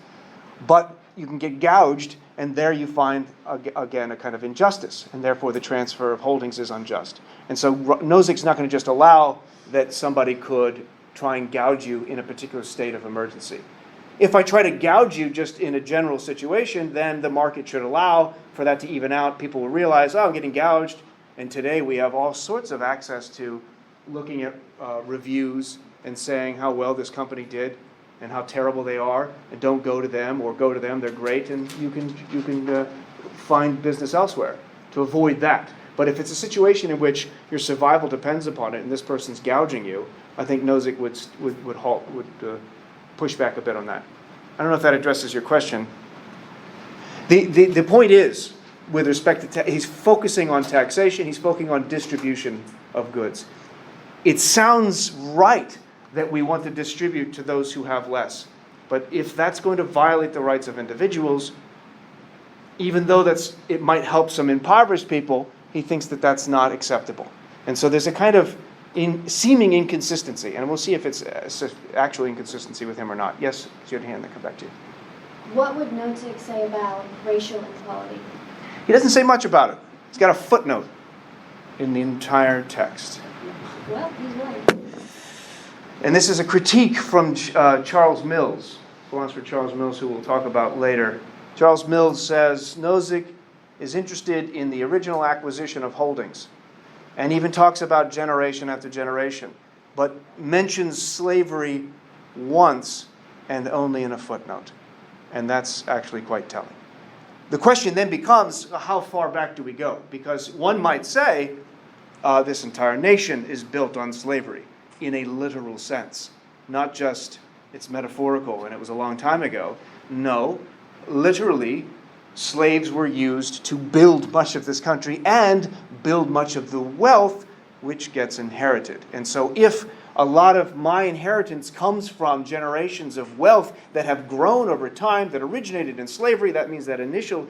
But you can get gouged, and there you find, again, a kind of injustice, and therefore the transfer of holdings is unjust. And so Nozick's not going to just allow that somebody could try and gouge you in a particular state of emergency. If I try to gouge you just in a general situation, then the market should allow for that to even out. People will realize, oh, I'm getting gouged. And today we have all sorts of access to looking at reviews and saying how well this company did and how terrible they are, and don't go to them, or go to them, they're great, and you can find business elsewhere to avoid that. But if it's a situation in which your survival depends upon it and this person's gouging you, I think Nozick would push back a bit on that. I don't know if that addresses your question. The point is, with respect to he's focusing on taxation, he's focusing on distribution of goods. It sounds right that we want to distribute to those who have less. But if that's going to violate the rights of individuals, even though it might help some impoverished people, he thinks that that's not acceptable. And so there's a kind of seeming inconsistency, and we'll see if it's actual inconsistency with him or not. Yes, it's your hand, then come back to you. What would Nozick say about racial inequality? He doesn't say much about it. He's got a footnote in the entire text. Well, he's right. And this is a critique from Charles Mills, philosopher Charles Mills, who we'll talk about later. Charles Mills says, Nozick is interested in the original acquisition of holdings, and even talks about generation after generation. but mentions slavery once and only in a footnote. And that's actually quite telling. The question then becomes, how far back do we go? Because one might say, this entire nation is built on slavery in a literal sense, not just it's metaphorical and it was a long time ago. No, literally, slaves were used to build much of this country and build much of the wealth which gets inherited. And so if a lot of my inheritance comes from generations of wealth that have grown over time, that originated in slavery, that means that initial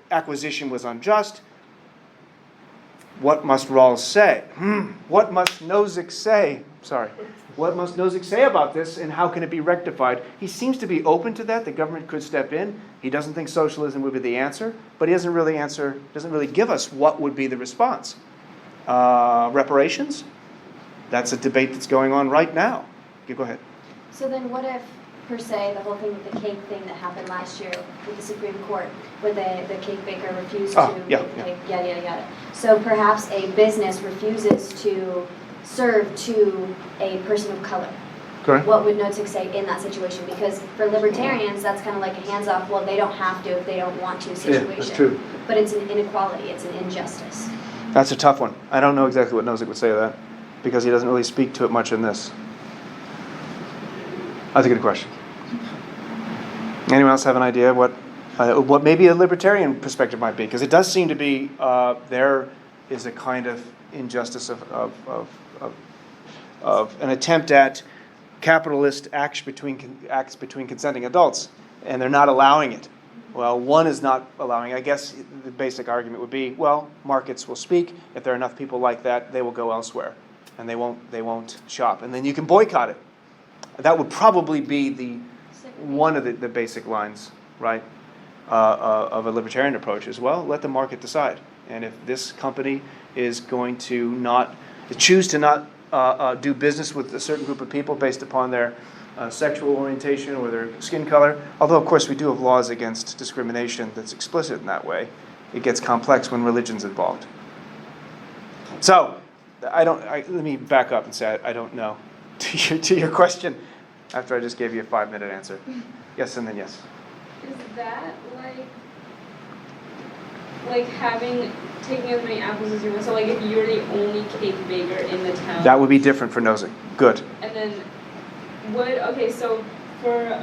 acquisition was unjust. What must Rawls say? What must Nozick say? What must Nozick say about this, and how can it be rectified? He seems to be open to that. The government could step in. He doesn't think socialism would be the answer, but he doesn't really give us what would be the response. Reparations? That's a debate that's going on right now. Go ahead. So then what if, per se, the whole thing with the cake thing that happened last year with the Supreme Court, where the cake baker refused to make the cake, yada, yada, yada. So perhaps a business refuses to serve to a person of color. Correct. What would Nozick say in that situation? Because for libertarians, that's kind of like a hands-off, well, they don't have to if they don't want to situation. Yeah, that's true. But it's an inequality, it's an injustice. That's a tough one. I don't know exactly what Nozick would say to that, because he doesn't really speak to it much in this. That's a good question. Anyone else have an idea what maybe a libertarian perspective might be? Because it does seem to be there is a kind of injustice of an attempt at capitalist acts between consenting adults, and they're not allowing it. Well, one is not allowing. I guess the basic argument would be, well, markets will speak. If there are enough people like that, they will go elsewhere, and they won't shop, and then you can boycott it. That would probably be one of the basic lines, right, of a libertarian approach as well. Let the market decide, and if this company is going to choose to not do business with a certain group of people based upon their sexual orientation or their skin color, although of course we do have laws against discrimination that's explicit in that way, it gets complex when religion's involved. So, let me back up and say I don't know to your question after I just gave you a 5-minute answer. Yes, and then yes. Is that like taking as many apples as you want? So like if you're the only cake baker in the town. That would be different for Nozick. Good. And then so for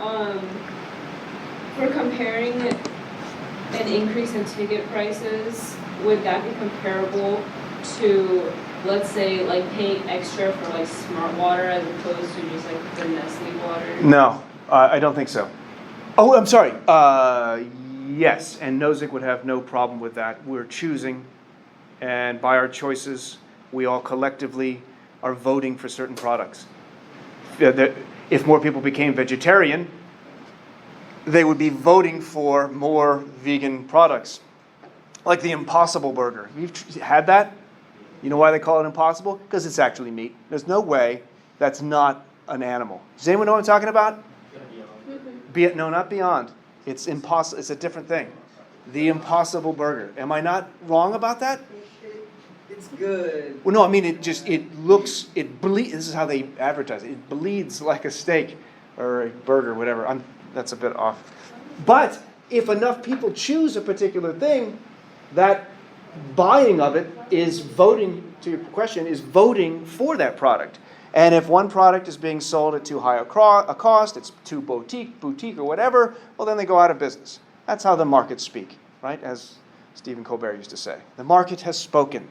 comparing an increase in ticket prices, would that be comparable to, let's say, like paying extra for like smart water as opposed to just like the Nestle water? No, I don't think so. Oh, I'm sorry. Yes, and Nozick would have no problem with that. We're choosing, and by our choices, we all collectively are voting for certain products. If more people became vegetarian, they would be voting for more vegan products, like the Impossible Burger. You've had that? You know why they call it impossible? Because it's actually meat. There's no way that's not an animal. Does anyone know what I'm talking about? No, not Beyond. It's impossible. It's a different thing. The Impossible Burger. Am I not wrong about that? It's good. Well, no, I mean it bleeds. This is how they advertise it. It bleeds like a steak or a burger, whatever. That's a bit off. But if enough people choose a particular thing, that buying of it is voting, to your question, is voting for that product. And if one product is being sold at too high a cost, it's too boutique or whatever, well, then they go out of business. That's how the markets speak, right? As Stephen Colbert used to say. The market has spoken,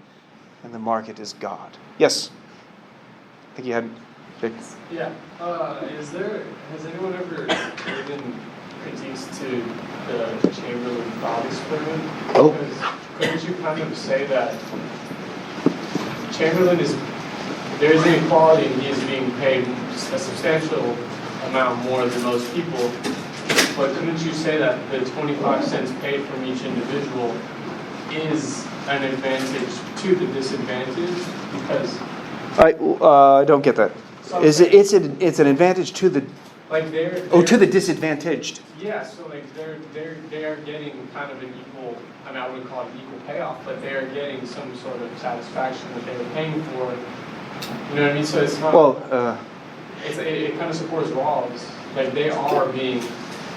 and the market is God. Yes? I think you had... Yeah. Has anyone ever given critiques to the Chamberlain thought experiment? Oh. Couldn't you kind of say that Chamberlain there is inequality and he is being paid a substantial amount more than most people, but couldn't you say that the 25 cents paid from each individual is an advantage to the disadvantaged? Because I don't get that. It's an advantage to the... to the disadvantaged. Yeah, so like they are getting kind of an equal, I wouldn't call it equal payoff, but they are getting some sort of satisfaction that they were paying for You know what I mean? So it's not, Well, it kind of supports Rawls. Like they are being,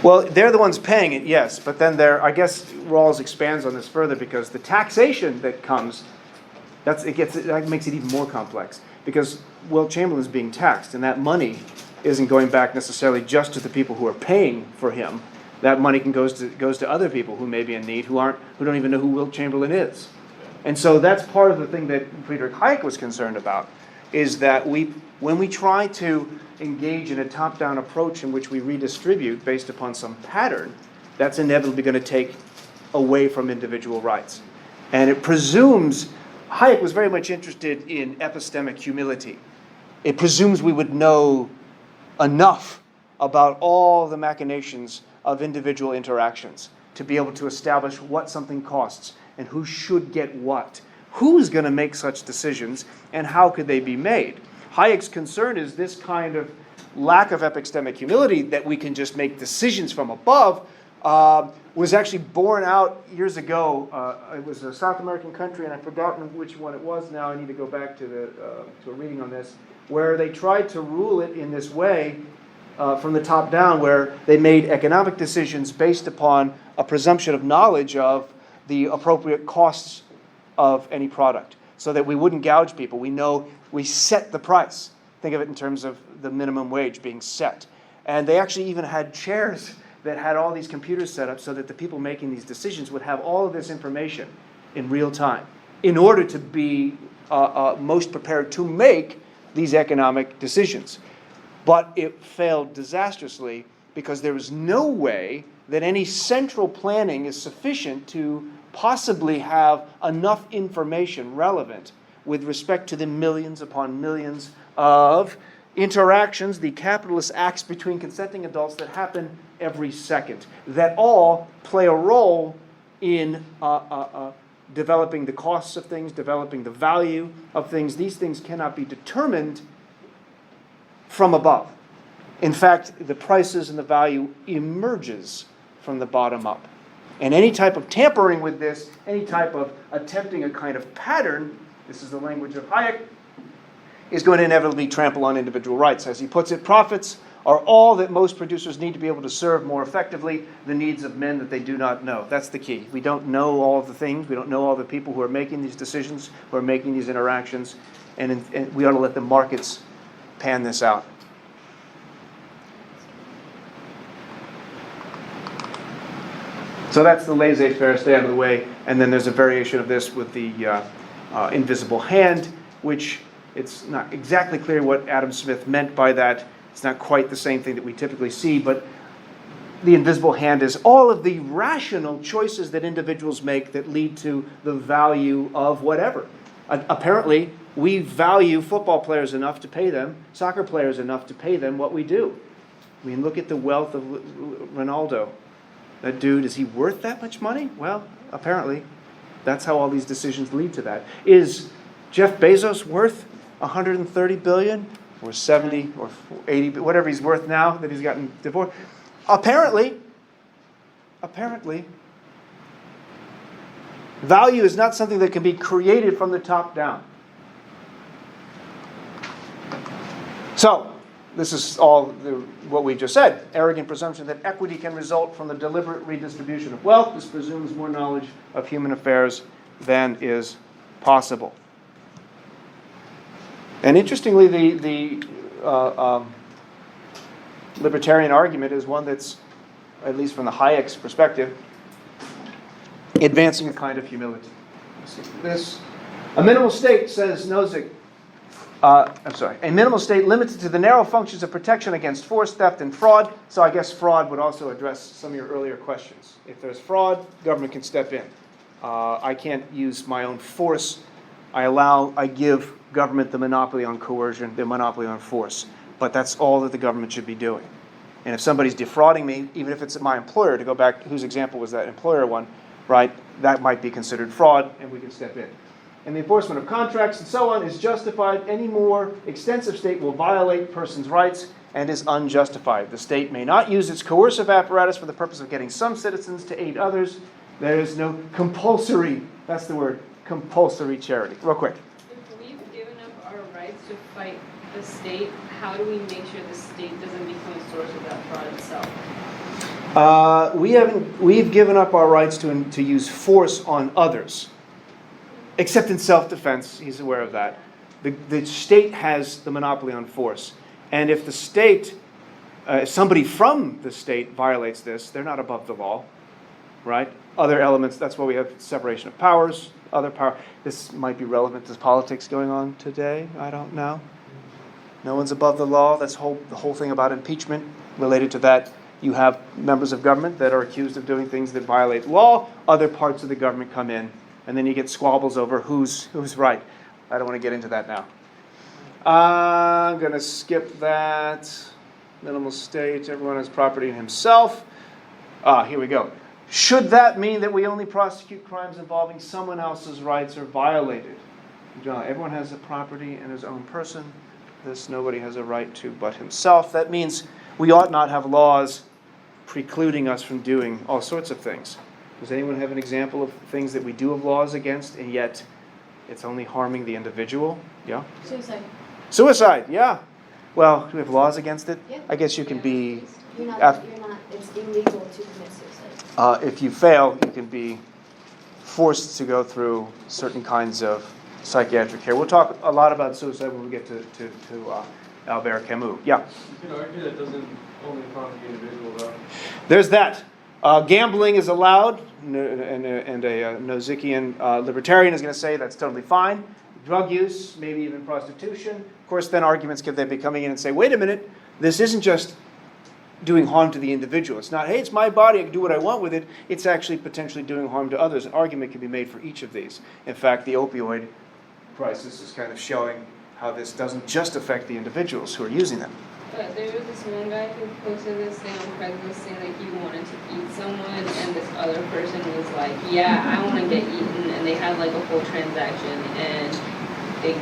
well, they're the ones paying it, yes, but then I guess Rawls expands on this further because the taxation that comes, that makes it even more complex because Wilt Chamberlain's being taxed, and that money isn't going back necessarily just to the people who are paying for him. That money goes to other people who may be in need who don't even know who Wilt Chamberlain is. And so that's part of the thing that Friedrich Hayek was concerned about, is that when we try to engage in a top-down approach in which we redistribute based upon some pattern, that's inevitably going to take away from individual rights. And it presumes, Hayek was very much interested in epistemic humility. It presumes we would know enough about all the machinations of individual interactions to be able to establish what something costs and who should get what. Who's going to make such decisions and how could they be made? Hayek's concern is this kind of lack of epistemic humility that we can just make decisions from above was actually borne out years ago. It was a South American country, and I've forgotten which one it was now. I need to go back to a reading on this, where they tried to rule it in this way from the top down, where they made economic decisions based upon a presumption of knowledge of the appropriate costs of any product, so that we wouldn't gouge people. We know we set the price. Think of it in terms of the minimum wage being set. And they actually even had chairs that had all these computers set up so that the people making these decisions would have all of this information in real time in order to be most prepared to make these economic decisions. But it failed disastrously because there was no way that any central planning is sufficient to possibly have enough information relevant with respect to the millions upon millions of interactions, the capitalist acts between consenting adults that happen every second, that all play a role in developing the costs of things, developing the value of things. These things cannot be determined from above. In fact, the prices and the value emerges from the bottom up. And any type of tampering with this, any type of attempting a kind of pattern, this is the language of Hayek, is going to inevitably trample on individual rights. As he puts it, profits are all that most producers need to be able to serve more effectively the needs of men that they do not know. That's the key. We don't know all of the things. We don't know all the people who are making these decisions, who are making these interactions, and we ought to let the markets pan this out. So that's the laissez-faire, stay out of the way. And then there's a variation of this with the invisible hand, which it's not exactly clear what Adam Smith meant by that. It's not quite the same thing that we typically see, but the invisible hand is all of the rational choices that individuals make that lead to the value of whatever. Apparently, we value football players enough to pay them, soccer players enough to pay them what we do. I mean, look at the wealth of Ronaldo. That dude, is he worth that much money? Well, apparently. That's how all these decisions lead to that. Is Jeff Bezos worth $130 billion or 70 or 80, whatever he's worth now that he's gotten divorced? Apparently. Value is not something that can be created from the top down. So, this is all what we've just said. Arrogant presumption that equity can result from the deliberate redistribution of wealth. This presumes more knowledge of human affairs than is possible. And interestingly, the libertarian argument is one that's, at least from the Hayek's perspective, advancing a kind of humility. A minimal state, says Nozick, a minimal state limited to the narrow functions of protection against force, theft, and fraud. So I guess fraud would also address some of your earlier questions. If there's fraud, government can step in. I can't use my own force. I give government the monopoly on coercion, the monopoly on force. But that's all that the government should be doing. And if somebody's defrauding me, even if it's my employer, to go back, whose example was that employer one, right? That might be considered fraud, and we can step in. And the enforcement of contracts and so on is justified. Any more extensive state will violate persons' rights and is unjustified. The state may not use its coercive apparatus for the purpose of getting some citizens to aid others. There is no compulsory, that's the word, compulsory charity. Real quick. If we've given up our rights to fight the state, how do we make sure the state doesn't become a source of that fraud itself? We've given up our rights to use force on others, except in self-defense. He's aware of that. The state has the monopoly on force. And if the state, if somebody from the state violates this, they're not above the law, right? Other elements, that's why we have separation of powers, other power. This might be relevant to politics going on today. I don't know. No one's above the law. That's the whole thing about impeachment related to that. You have members of government that are accused of doing things that violate law. Other parts of the government come in, and then you get squabbles over who's right. I don't want to get into that now. I'm going to skip that. Minimal state, everyone has property in himself. Here we go. Should that mean that we only prosecute crimes involving someone else's rights are violated? John, everyone has a property in his own person. This nobody has a right to but himself. That means we ought not have laws precluding us from doing all sorts of things. Does anyone have an example of things that we do have laws against and yet it's only harming the individual? Yeah? Suicide, yeah. Well, do we have laws against it? Yeah. I guess you can be... You're not, it's illegal to commit suicide. If you fail, you can be forced to go through certain kinds of psychiatric care. We'll talk a lot about suicide when we get to Albert Camus. Yeah? You can argue that doesn't only harm the individual, though. There's that. Gambling is allowed, and a Nozickian libertarian is going to say that's totally fine. Drug use, maybe even prostitution. Of course, then arguments could then be coming in and say, wait a minute, this isn't just doing harm to the individual. It's not, hey, it's my body, I can do what I want with it. It's actually potentially doing harm to others. An argument can be made for each of these. In fact, the opioid crisis is kind of showing how this doesn't just affect the individuals who are using them. But there was this one guy who posted this thing on Craigslist saying that he wanted to eat someone, and this other person was like, yeah, I want to get eaten, and they had like a whole transaction, and they,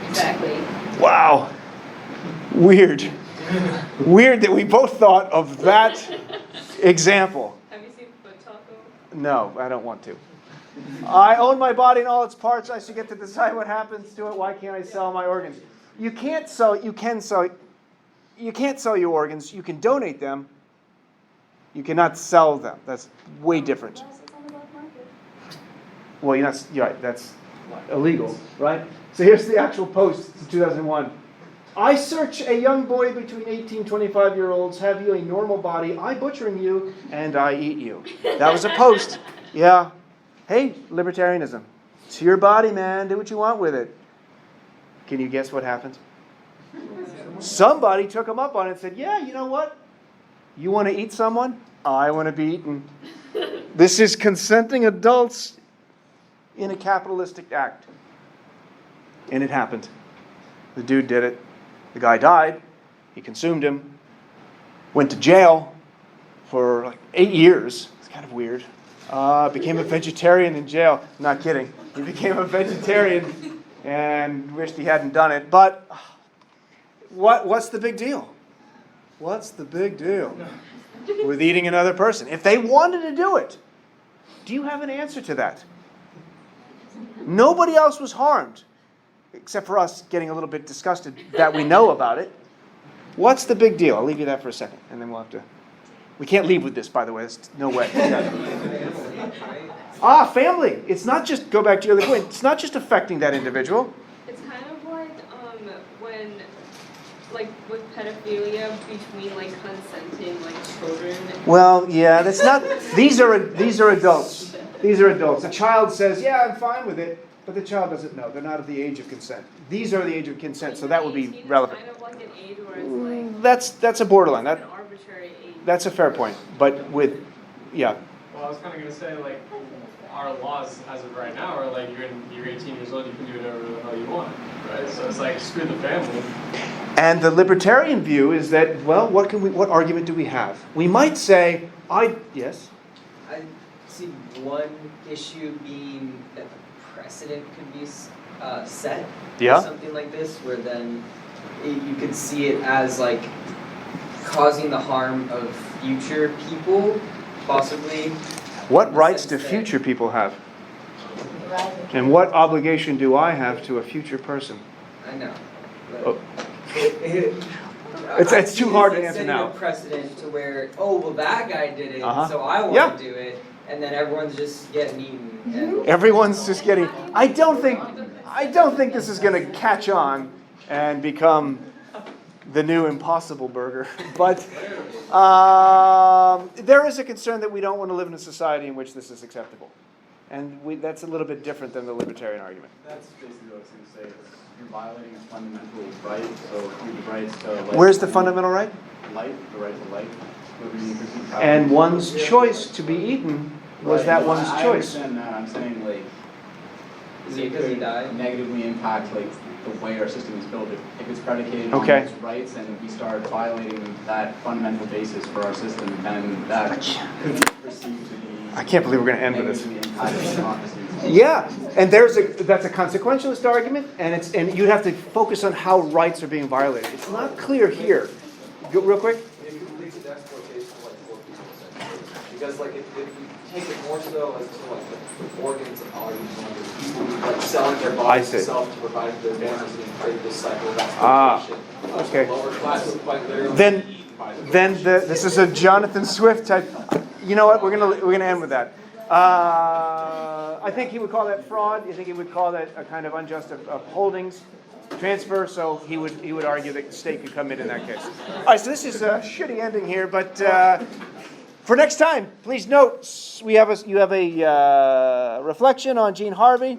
exactly. Wow. Weird. Weird that we both thought of that example. Have you seen Foot Taco? No, I don't want to. I own my body and all its parts. I should get to decide what happens to it. Why can't I sell my organs? You can't sell your organs. You can donate them. You cannot sell them. That's way different. Well, you're right. That's illegal, right? So here's the actual post. It's 2001. I search a young boy between 18 and 25-year-olds. Have you a normal body? I butchering you, and I eat you. That was a post. Yeah. Hey, libertarianism. It's your body, man. Do what you want with it. Can you guess what happened? Somebody took him up on it and said, yeah, you know what? You want to eat someone? I want to be eaten. This is consenting adults in a capitalistic act. And it happened. The dude did it. The guy died. He consumed him. Went to jail for like 8 years. It's kind of weird. Became a vegetarian in jail. Not kidding. He became a vegetarian and wished he hadn't done it. But what's the big deal? What's the big deal with eating another person? If they wanted to do it, do you have an answer to that? Nobody else was harmed, except for us getting a little bit disgusted that we know about it. What's the big deal? I'll leave you that for a second, and then we'll have to... We can't leave with this, by the way. There's no way. Family. It's not just, go back to your other point, it's not just affecting that individual. It's kind of like when, like with pedophilia between like consenting like children. Well, yeah, that's not, these are adults. These are adults. A child says, yeah, I'm fine with it, but the child doesn't know. They're not of the age of consent. These are the age of consent, so that would be relevant. Kind of like an age where it's like That's a borderline. an arbitrary age. That's a fair point. But with, yeah. Well, I was kind of going to say, like, our laws as of right now are like, you're 18 years old, you can do whatever the hell you want, right? So it's like, screw the family. And the libertarian view is that, well, what argument do we have? We might say, yes? I see one issue being that the precedent could be set Yeah. for something like this, where then you could see it as like causing the harm of future people, possibly. What rights do future people have? And what obligation do I have to a future person? I know. But Oh. I It's see too hard this to as answer setting now. a precedent to where, oh, well, that guy did it, Uh-huh. so I Yeah. want to do it, and then everyone's just getting eaten. And Everyone's just getting. I don't think this is going to catch on and become the new Impossible Burger. But there is a concern that we don't want to live in a society in which this is acceptable, and that's a little bit different than the libertarian argument. That's basically what I was going to say. Is you're violating a fundamental right. So the rights to life. Where's the fundamental right? Life, the right to life. And one's choice to be eaten was that one's I choice. understand that. I'm saying like Is it because he died? negatively impact like the way our system is built. If it's predicated on Okay. those rights and we start violating that fundamental basis for our system, then that could be perceived to be. I can't believe we're going to end with this. negatively impacting democracy. Yeah, and that's a consequentialist argument, and you have to focus on how rights are being violated. It's not clear here. Go, real quick. It leads to exploitation of like poor people essentially. Because like if you take it more so as to like the organs and organs of people who like selling their I bodies see. themselves to provide for their families and create this cycle of Ah, exploitation. okay. The lower class would quite literally Then- be eaten by the Then this is a Jonathan Swift type. You know what? We're gonna end with that. I think he would call that fraud. I think he would call that a kind of unjust holdings transfer. So he would argue that the state could come in that case. All right. So this is a shitty ending here, but for next time, please note you have a reflection on Gene Harvey,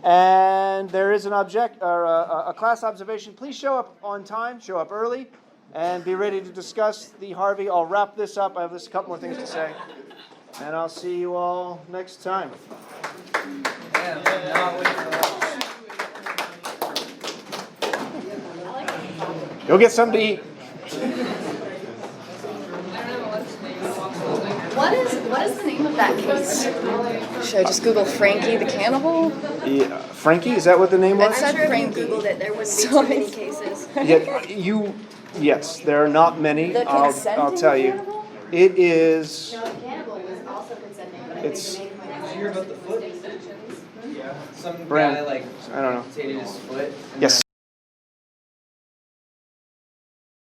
and there is an a class observation. Please show up on time. Show up early. And be ready to discuss the Harvey. I'll wrap this up. I have a couple more things to say. And I'll see you all next time. Go get something to eat. What is the name of that case? Should I just Google Frankie the cannibal? Yeah, Frankie, is that what the name was? It said Frankie. Googled it, there wouldn't be too many cases. Yes, there are not many. The I'll consenting tell you. cannibal? It is. No, the cannibal was also consenting, but I think It's- it made Did my you hear about the foot? Some Brand. guy like I don't know. amputated his foot. And Yes.